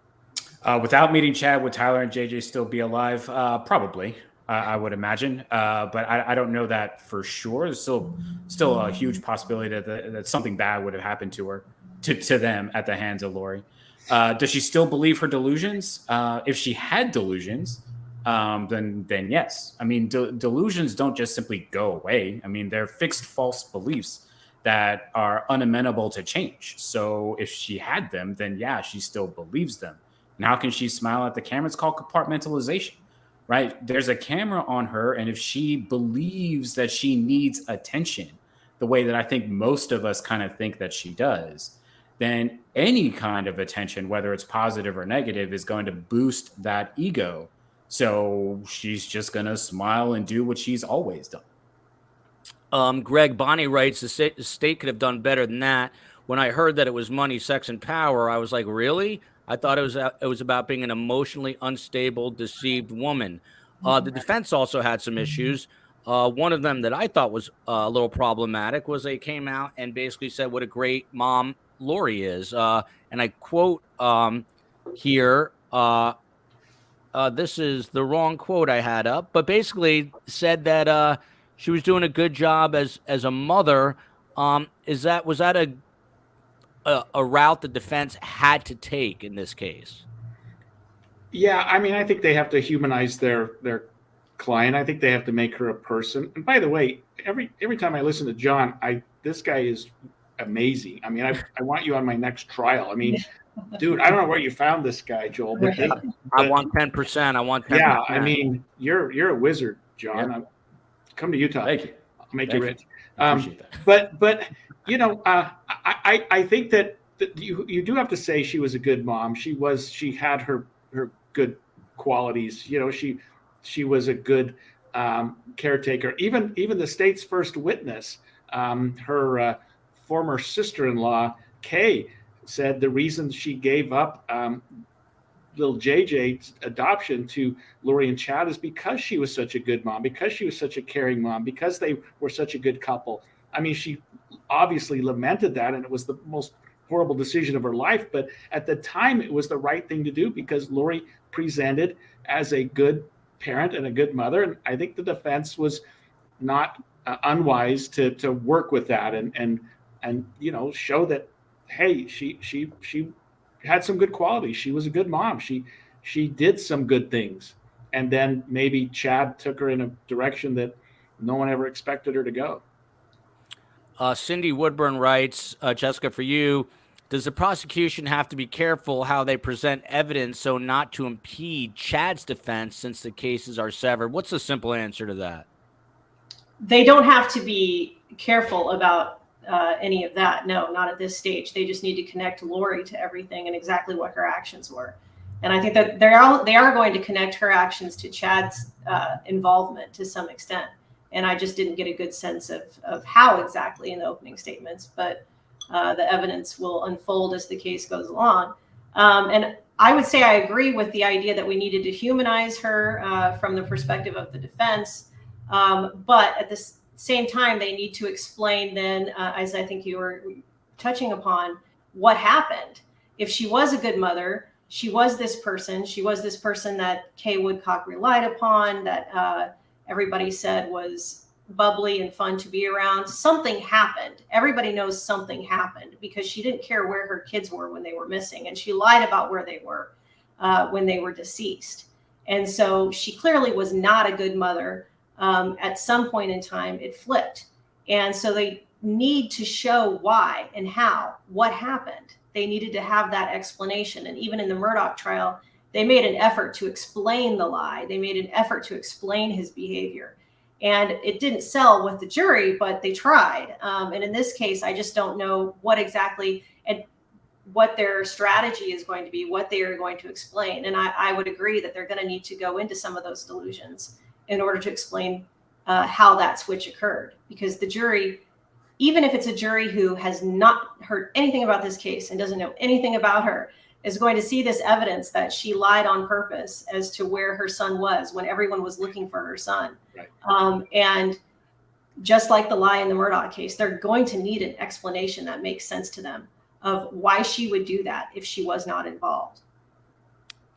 Without meeting Chad, would Tyler and JJ still be alive? Probably, I would imagine. But I don't know that for sure. There's still a huge possibility that something bad would have happened to her, to them at the hands of Lori. Does she still believe her delusions? If she had delusions, then yes. I mean, delusions don't just simply go away. I mean, they're fixed false beliefs that are unamenable to change. So if she had them, then yeah, she still believes them. And how can she smile at the camera? It's called compartmentalization, right? There's a camera on her, and if she believes that she needs attention the way that I think most of us kind of think that she does, then any kind of attention, whether it's positive or negative, is going to boost that ego. So she's just going to smile and do what she's always done. Greg, Bonnie writes, the state could have done better than that. when I heard that it was money, sex, and power, I was like, really? I thought it was about being an emotionally unstable, deceived woman. The defense also had some issues. One of them that I thought was a little problematic was they came out and basically said what a great mom Lori is. And I quote here, this is the wrong quote I had up, but basically said that she was doing a good job as a mother. Was that a route the defense had to take in this case? Yeah, I mean, I think they have to humanize their client. I think they have to make her a person. And by the way, every time I listen to John, this guy is amazing. I mean, I want you on my next trial. I mean, dude, I don't know where you found this guy, Joel, but I want 10%. I want 10%. Yeah, I mean, you're a wizard, John. Yep. Come to Utah. Thank you. I'll make you rich. Appreciate that. But you know, I think that you do have to say she was a good mom. She had her good qualities. You know, she was a good caretaker. Even the state's first witness, her former sister-in-law, Kay, said the reason she gave up little JJ's adoption to Lori and Chad is because she was such a good mom, because she was such a caring mom, because they were such a good couple. I mean, she obviously lamented that, and it was the most horrible decision of her life. But at the time, it was the right thing to do because Lori presented as a good parent and a good mother. And I think the defense was not unwise to work with that and you know, show that, hey, she had some good qualities. She was a good mom. She did some good things. And then maybe Chad took her in a direction that no one ever expected her to go. Cindy Woodburn writes, Jessica, for you, does the prosecution have to be careful how they present evidence so not to impede Chad's defense since the cases are severed? What's the simple answer to that? They don't have to be careful about any of that. No, not at this stage. They just need to connect Lori to everything and exactly what her actions were. And I think that they are going to connect her actions to Chad's involvement to some extent. And I just didn't get a good sense of how exactly in the opening statements, but the evidence will unfold as the case goes along. And I would say I agree with the idea that we needed to humanize her from the perspective of the defense. But at the same time, they need to explain then, as I think you were touching upon, what happened. If she was a good mother, she was this person that Kay Woodcock relied upon, that everybody said was bubbly and fun to be around. Something happened. Everybody knows something happened because she didn't care where her kids were when they were missing. And she lied about where they were when they were deceased. And so she clearly was not a good mother. At some point in time, it flipped. And so they need to show why and how, what happened. They needed to have that explanation. And even in the Murdaugh trial, they made an effort to explain the lie. They made an effort to explain his behavior. And it didn't sell with the jury, but they tried. And in this case, I just don't know what exactly and what their strategy is going to be, what they are going to explain. And I would agree that they're going to need to go into some of those delusions in order to explain how that switch occurred. Because the jury, even if it's a jury who has not heard anything about this case and doesn't know anything about her, is going to see this evidence that she lied on purpose as to where her son was when everyone was looking for her son. Right. And just like the lie in the Murdaugh case, they're going to need an explanation that makes sense to them of why she would do that if she was not involved.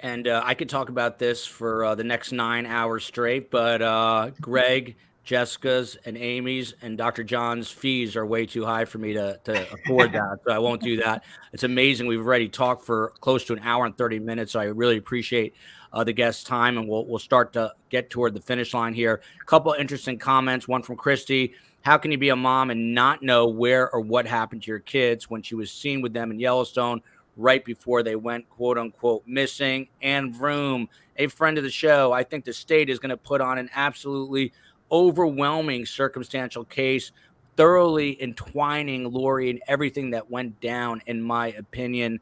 And I could talk about this for the next 9 hours straight, but Greg, Jessica's, and Amy's, and Dr. John's fees are way too high for me to afford that, so I won't do that. It's amazing. We've already talked for close to an hour and 30 minutes, so I really appreciate the guest's time, and we'll start to get toward the finish line here. A couple of interesting comments, one from Christy. How can you be a mom and not know where or what happened to your kids when she was seen with them in Yellowstone right before they went, quote unquote, missing? And Vroom, a friend of the show, I think the state is going to put on an absolutely overwhelming circumstantial case, thoroughly entwining Lori in everything that went down, in my opinion.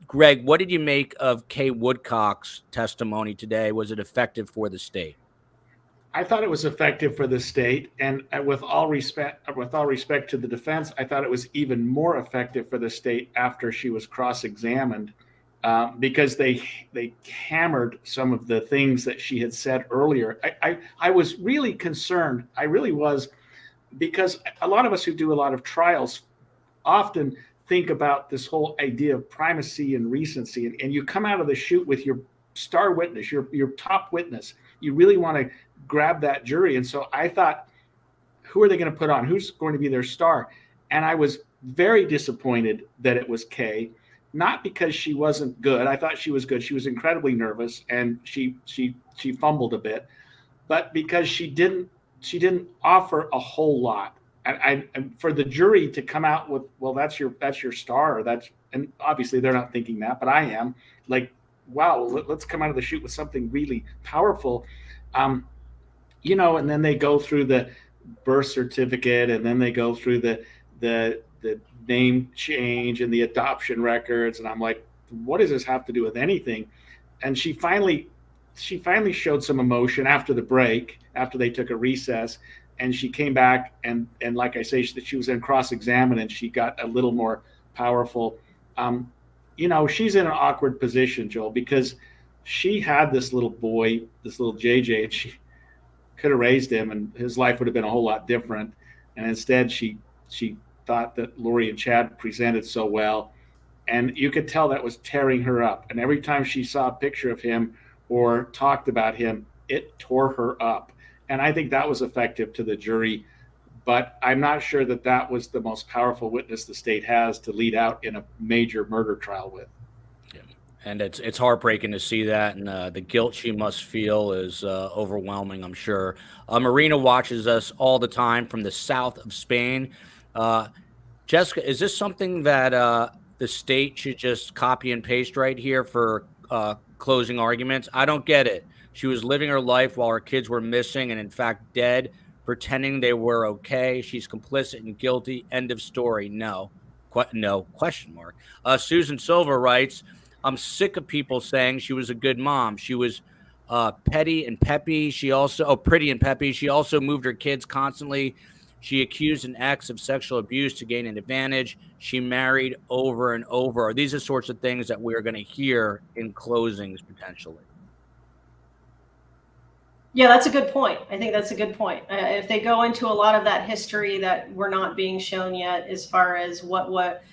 Greg, what did you make of Kay Woodcock's testimony today? Was it effective for the state? I thought it was effective for the state, and with all respect to the defense, I thought it was even more effective for the state after she was cross-examined, because they hammered some of the things that she had said earlier. I was really concerned. I really was, because a lot of us who do a lot of trials often think about this whole idea of primacy and recency, and you come out of the chute with your star witness, your top witness. You really want to grab that jury. And so I thought, who are they going to put on? Who's going to be their star? And I was very disappointed that it was Kay, not because she wasn't good. I thought she was good. She was incredibly nervous, and she fumbled a bit, but because she didn't offer a whole lot. And for the jury to come out with, well, that's your star, and obviously they're not thinking that, but I am like, wow, let's come out of the chute with something really powerful. And then they go through the birth certificate, and then they go through the name change and the adoption records. And I'm like, what does this have to do with anything? And she finally showed some emotion after the break, after they took a recess, and she came back and like I say, she was in cross-examined, and she got a little more powerful. She's in an awkward position, Joel, because she had this little boy, this little JJ, and she could have raised him, and his life would have been a whole lot different. And instead, she thought that Lori and Chad presented so well, and you could tell that was tearing her up. And every time she saw a picture of him or talked about him, it tore her up. And I think that was effective to the jury. But I'm not sure that was the most powerful witness the state has to lead out in a major murder trial with. Yeah. And it's heartbreaking to see that, and the guilt she must feel is overwhelming, I'm sure. Marina watches us all the time from the south of Spain. Jessica, is this something that the state should just copy and paste right here for closing arguments? I don't get it. She was living her life while her kids were missing and in fact dead, pretending they were okay. She's complicit and guilty. End of story. No. No question mark. Susan Silva writes, I'm sick of people saying she was a good mom. She was petty and peppy. Pretty and peppy. She also moved her kids constantly. She accused an ex of sexual abuse to gain an advantage. She married over and over. These are sorts of things that we're going to hear in closings potentially. Yeah, that's a good point. I think that's a good point. If they go into a lot of that history that we're not being shown yet, as far as what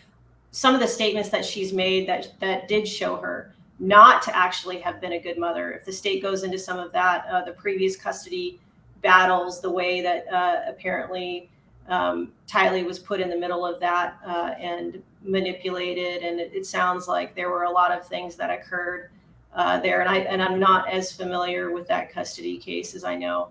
some of the statements that she's made that did show her not to actually have been a good mother. If the state goes into some of that, the previous custody battles, the way that apparently Tylee was put in the middle of that and manipulated, and it sounds like there were a lot of things that occurred there, and I'm not as familiar with that custody case as I know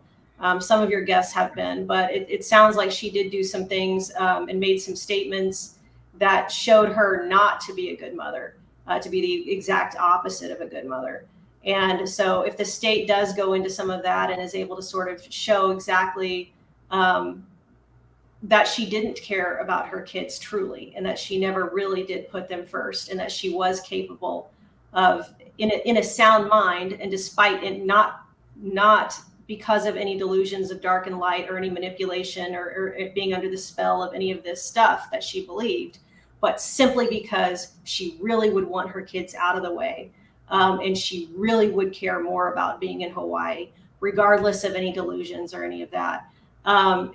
some of your guests have been, but it sounds like she did do some things and made some statements that showed her not to be a good mother, to be the exact opposite of a good mother. And so if the state does go into some of that and is able to sort of show exactly that she didn't care about her kids truly, and that she never really did put them first, and that she was capable of, in a sound mind, and despite it not because of any delusions of dark and light or any manipulation or it being under the spell of any of this stuff that she believed, but simply because she really would want her kids out of the way. And she really would care more about being in Hawaii, regardless of any delusions or any of that.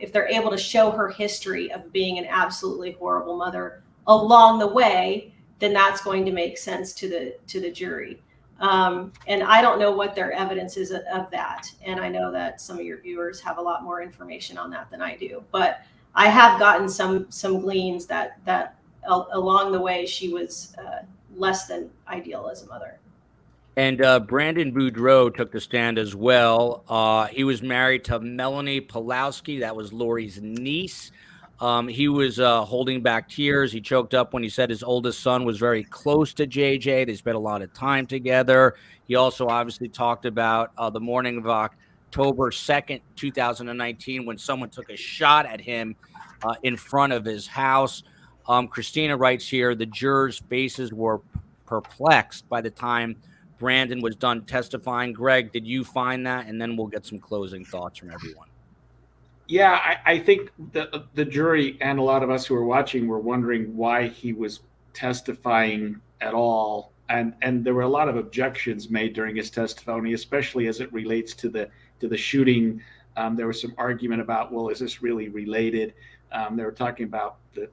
If they're able to show her history of being an absolutely horrible mother along the way, then that's going to make sense to the jury. And I don't know what their evidence is of that. And I know that some of your viewers have a lot more information on that than I do. But I have gotten some gleans that along the way she was less than ideal as a mother. And Brandon Boudreau took the stand as well. He was married to Melanie Pulowski. That was Lori's niece. He was holding back tears. He choked up when he said his oldest son was very close to JJ. They spent a lot of time together. He also obviously talked about the morning of October 2nd, 2019, when someone took a shot at him in front of his house. Christina writes here, the jurors' faces were perplexed by the time Brandon was done testifying. Greg, did you find that? And then we'll get some closing thoughts from everyone. Yeah, I think the jury and a lot of us who were watching were wondering why he was testifying at all, and there were a lot of objections made during his testimony, especially as it relates to the shooting. There was some argument about, well, is this really related? They were talking about the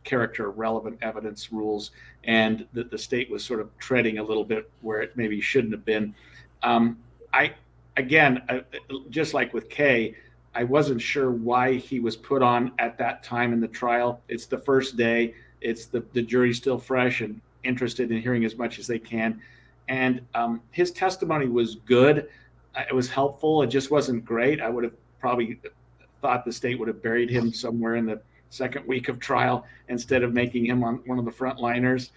character relevant evidence rules, and that the state was sort of treading a little bit where it maybe shouldn't have been. Just like with Kay, I wasn't sure why he was put on at that time in the trial. It's the first day. It's the jury's still fresh and interested in hearing as much as they can. And his testimony was good. It was helpful. It just wasn't great. I would have probably thought the state would have buried him somewhere in the second week of trial instead of making him on one of the frontliners.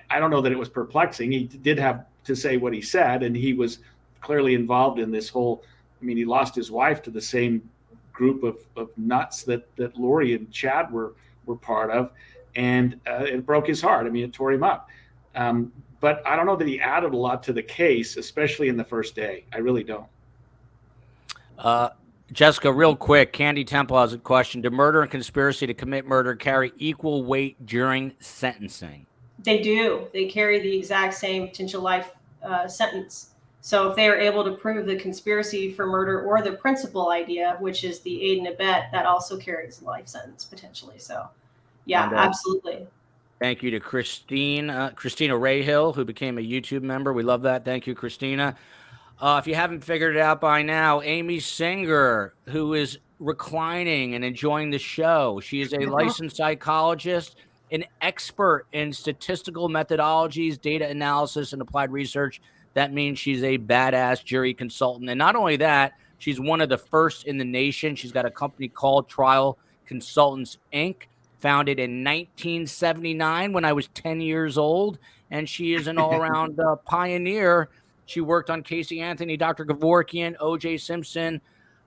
I don't know that it was perplexing. He did have to say what he said, and he was clearly involved in this whole, I mean, he lost his wife to the same group of nuts that Lori and Chad were part of, and it broke his heart. I mean, it tore him up. But I don't know that he added a lot to the case, especially in the first day. I really don't. Jessica, real quick, Candy Temple has a question. Do murder and conspiracy to commit murder carry equal weight during sentencing? They do. They carry the exact same potential life sentence. So if they are able to prove the conspiracy for murder or the principal idea, which is the aid and abet, that also carries a life sentence potentially. So, yeah, absolutely. Thank you to Christina Rayhill, who became a YouTube member. We love that. Thank you, Christina. If you haven't figured it out by now, Amy Singer, who is reclining and enjoying the show. She is a licensed psychologist, an expert in statistical methodologies, data analysis, and applied research. That means she's a badass jury consultant. And not only that, she's one of the first in the nation. She's got a company called Trial Consultants, Inc., founded in 1979 when I was 10 years old. And she is an all-around pioneer. She worked on Casey Anthony, Dr. Kevorkian, O.J. Simpson,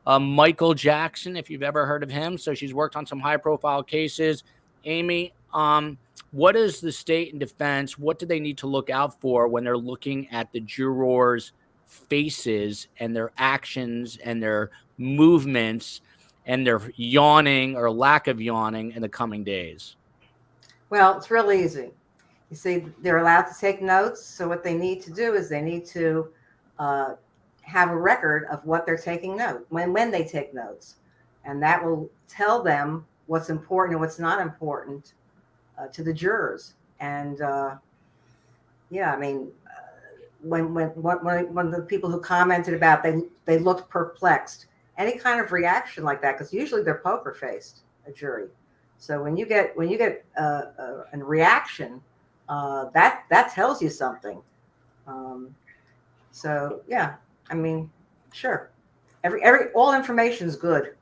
Michael Jackson, if you've ever heard of him. So she's worked on some high-profile cases. Amy, what is the state and defense? What do they need to look out for when they're looking at the jurors' faces and their actions and their movements and their yawning or lack of yawning in the coming days? Well, it's real easy. You see, they're allowed to take notes. So what they need to do is they need to have a record of what they're taking note when they take notes, and that will tell them what's important and what's not important to the jurors. And yeah, I mean, when one of the people who commented about they looked perplexed, any kind of reaction like that, because usually they're poker faced, a jury. So when you get a reaction, that tells you something. So yeah, I mean, sure, all information is good.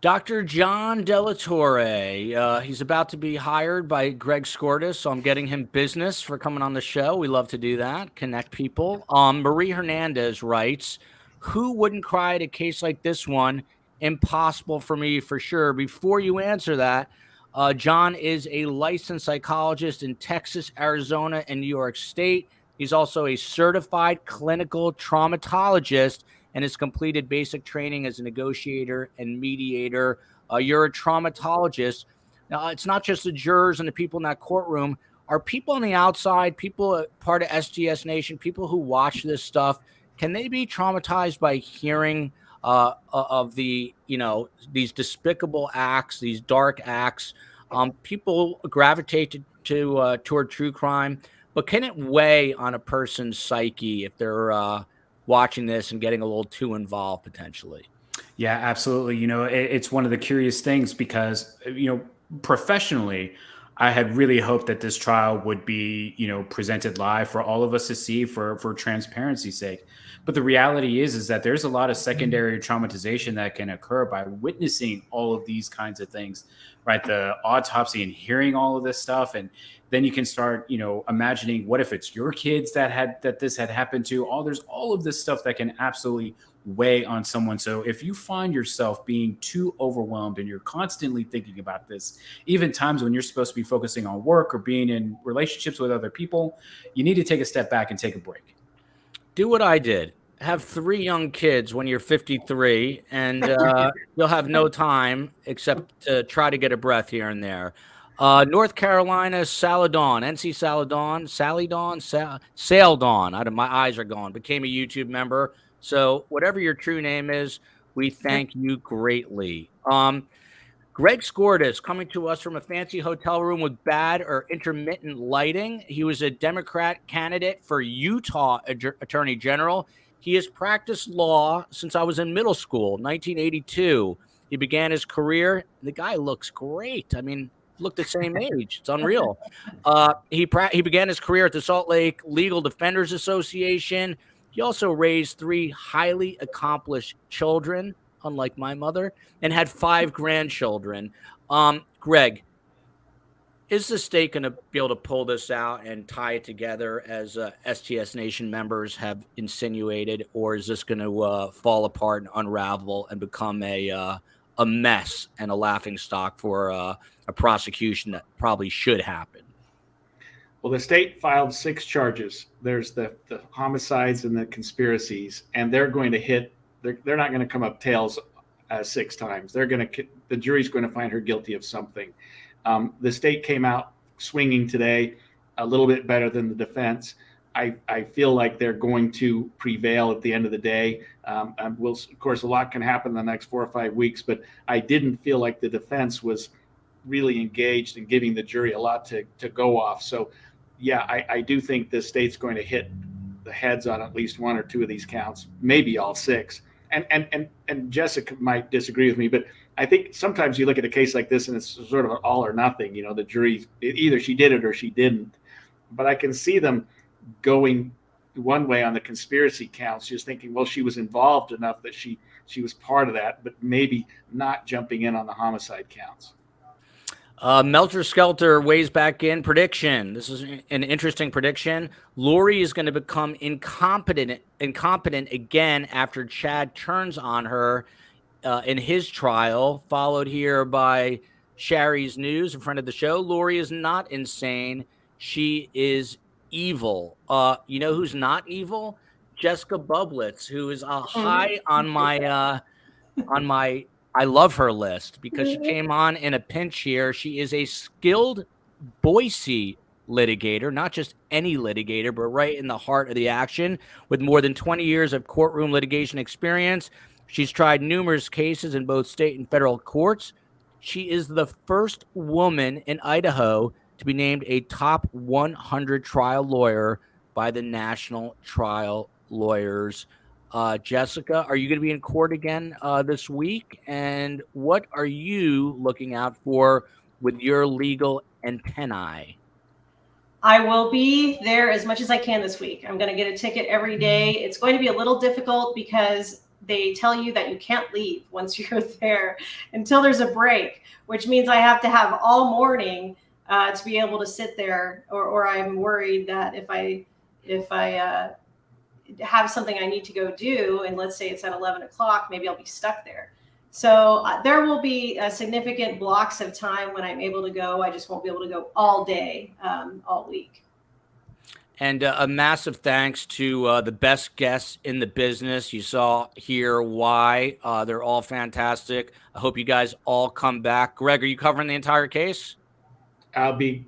Dr. John Delatorre, he's about to be hired by Greg Skordas, so I'm getting him business for coming on the show. We love to do that, connect people. Marie Hernandez writes, who wouldn't cry at a case like this one? Impossible for me, for sure. Before you answer that, John is a licensed psychologist in Texas, Arizona, and New York State. He's also a certified clinical traumatologist and has completed basic training as a negotiator and mediator. You're a traumatologist. Now, it's not just the jurors and the people in that courtroom. Are people on the outside, people part of SGS Nation, people who watch this stuff, can they be traumatized by hearing of the, these despicable acts, these dark acts? People gravitate toward true crime, but can it weigh on a person's psyche if they're watching this and getting a little too involved potentially? Yeah, absolutely. It's one of the curious things because, professionally, I had really hoped that this trial would be, presented live for all of us to see for transparency's sake. But the reality is that there's a lot of secondary traumatization that can occur by witnessing all of these kinds of things, right? The autopsy and hearing all of this stuff. And then you can start, imagining what if it's your kids that this had happened to. There's all of this stuff that can absolutely weigh on someone. So if you find yourself being too overwhelmed and you're constantly thinking about this, even times when you're supposed to be focusing on work or being in relationships with other people, you need to take a step back and take a break. Do what I did. Have 3 young kids when you're 53, and you'll have no time except to try to get a breath here and there. North Carolina, Saladon, NC Saladon, Saladon. My eyes are gone. Became a YouTube member. So whatever your true name is, we thank you greatly. Greg Skordas coming to us from a fancy hotel room with bad or intermittent lighting. He was a Democrat candidate for Utah Attorney General. He has practiced law since I was in middle school, 1982. He began his career. The guy looks great. I mean, look the same age. It's unreal. He began his career at the Salt Lake Legal Defenders Association. He also raised 3 highly accomplished children, unlike my mother, and had 5 grandchildren. Greg, is the state going to be able to pull this out and tie it together as STS Nation members have insinuated, or is this going to fall apart and unravel and become a mess and a laughingstock for a prosecution that probably should happen? Well, the state filed 6 charges. There's the homicides and the conspiracies, and they're going to hit. They're not going to come up tails 6 times. The jury's going to find her guilty of something. The state came out swinging today, a little bit better than the defense. I feel like they're going to prevail at the end of the day. Of course, a lot can happen in the next 4 or 5 weeks, but I didn't feel like the defense was really engaged in giving the jury a lot to go off. So, yeah, I do think the state's going to hit the heads on at least 1 or 2 of these counts, maybe all 6. And Jessica might disagree with me, but I think sometimes you look at a case like this and it's sort of an all or nothing. The jury, either she did it or she didn't. But I can see them going one way on the conspiracy counts, just thinking, well, she was involved enough that she was part of that, but maybe not jumping in on the homicide counts. Melter Skelter weighs back in. Prediction. This is an interesting prediction. Lori is going to become incompetent again after Chad turns on her in his trial, followed here by Sherry's news in front of the show. Lori is not insane. She is evil. You know who's not evil? Jessica Bublitz, who is high on my I love her list because she came on in a pinch here. She is a skilled Boise litigator, not just any litigator, but right in the heart of the action with more than 20 years of courtroom litigation experience. She's tried numerous cases in both state and federal courts. She is the first woman in Idaho to be named a top 100 trial lawyer by the National Trial Lawyers. Jessica, are you going to be in court again this week? And what are you looking out for with your legal antennae? I will be there as much as I can this week. I'm going to get a ticket every day. It's going to be a little difficult because they tell you that you can't leave once you're there until there's a break, which means I have to have all morning to be able to sit there, or I'm worried that if I have something I need to go do, and let's say it's at 11 o'clock, maybe I'll be stuck there. So there will be significant blocks of time when I'm able to go. I just won't be able to go all day, all week. And a massive thanks to the best guests in the business. You saw here why. They're all fantastic. I hope you guys all come back. Greg, are you covering the entire case? I'll be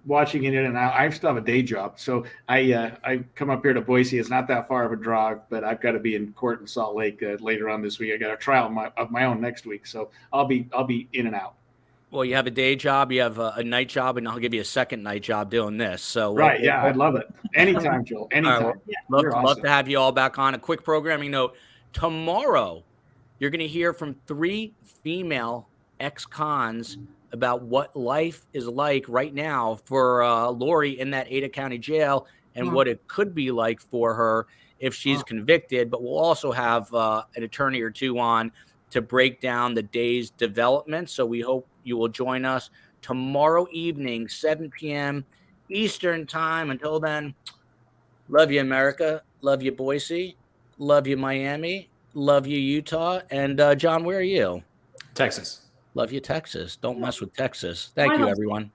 watching it in and out. I still have a day job, so I come up here to Boise. It's not that far of a drive, but I've got to be in court in Salt Lake later on this week. I got a trial of my own next week, so I'll be in and out. Well, you have a day job, you have a night job, and I'll give you a second night job doing this. So right, yeah, I'd love it. Anytime, Joel. Anytime. Right, well, love to have you all back on. A quick programming note: tomorrow, you're going to hear from 3 female ex-cons about what life is like right now for Lori in that Ada County jail and what it could be like for her if she's convicted, but we'll also have an attorney or two on to break down the day's development. So we hope you will join us tomorrow evening, 7 p.m. Eastern time. Until then, love you, America. Love you, Boise. Love you, Miami. Love you, Utah. And John, where are you? Texas. Love you, Texas. Don't mess with Texas. Thank you, everyone.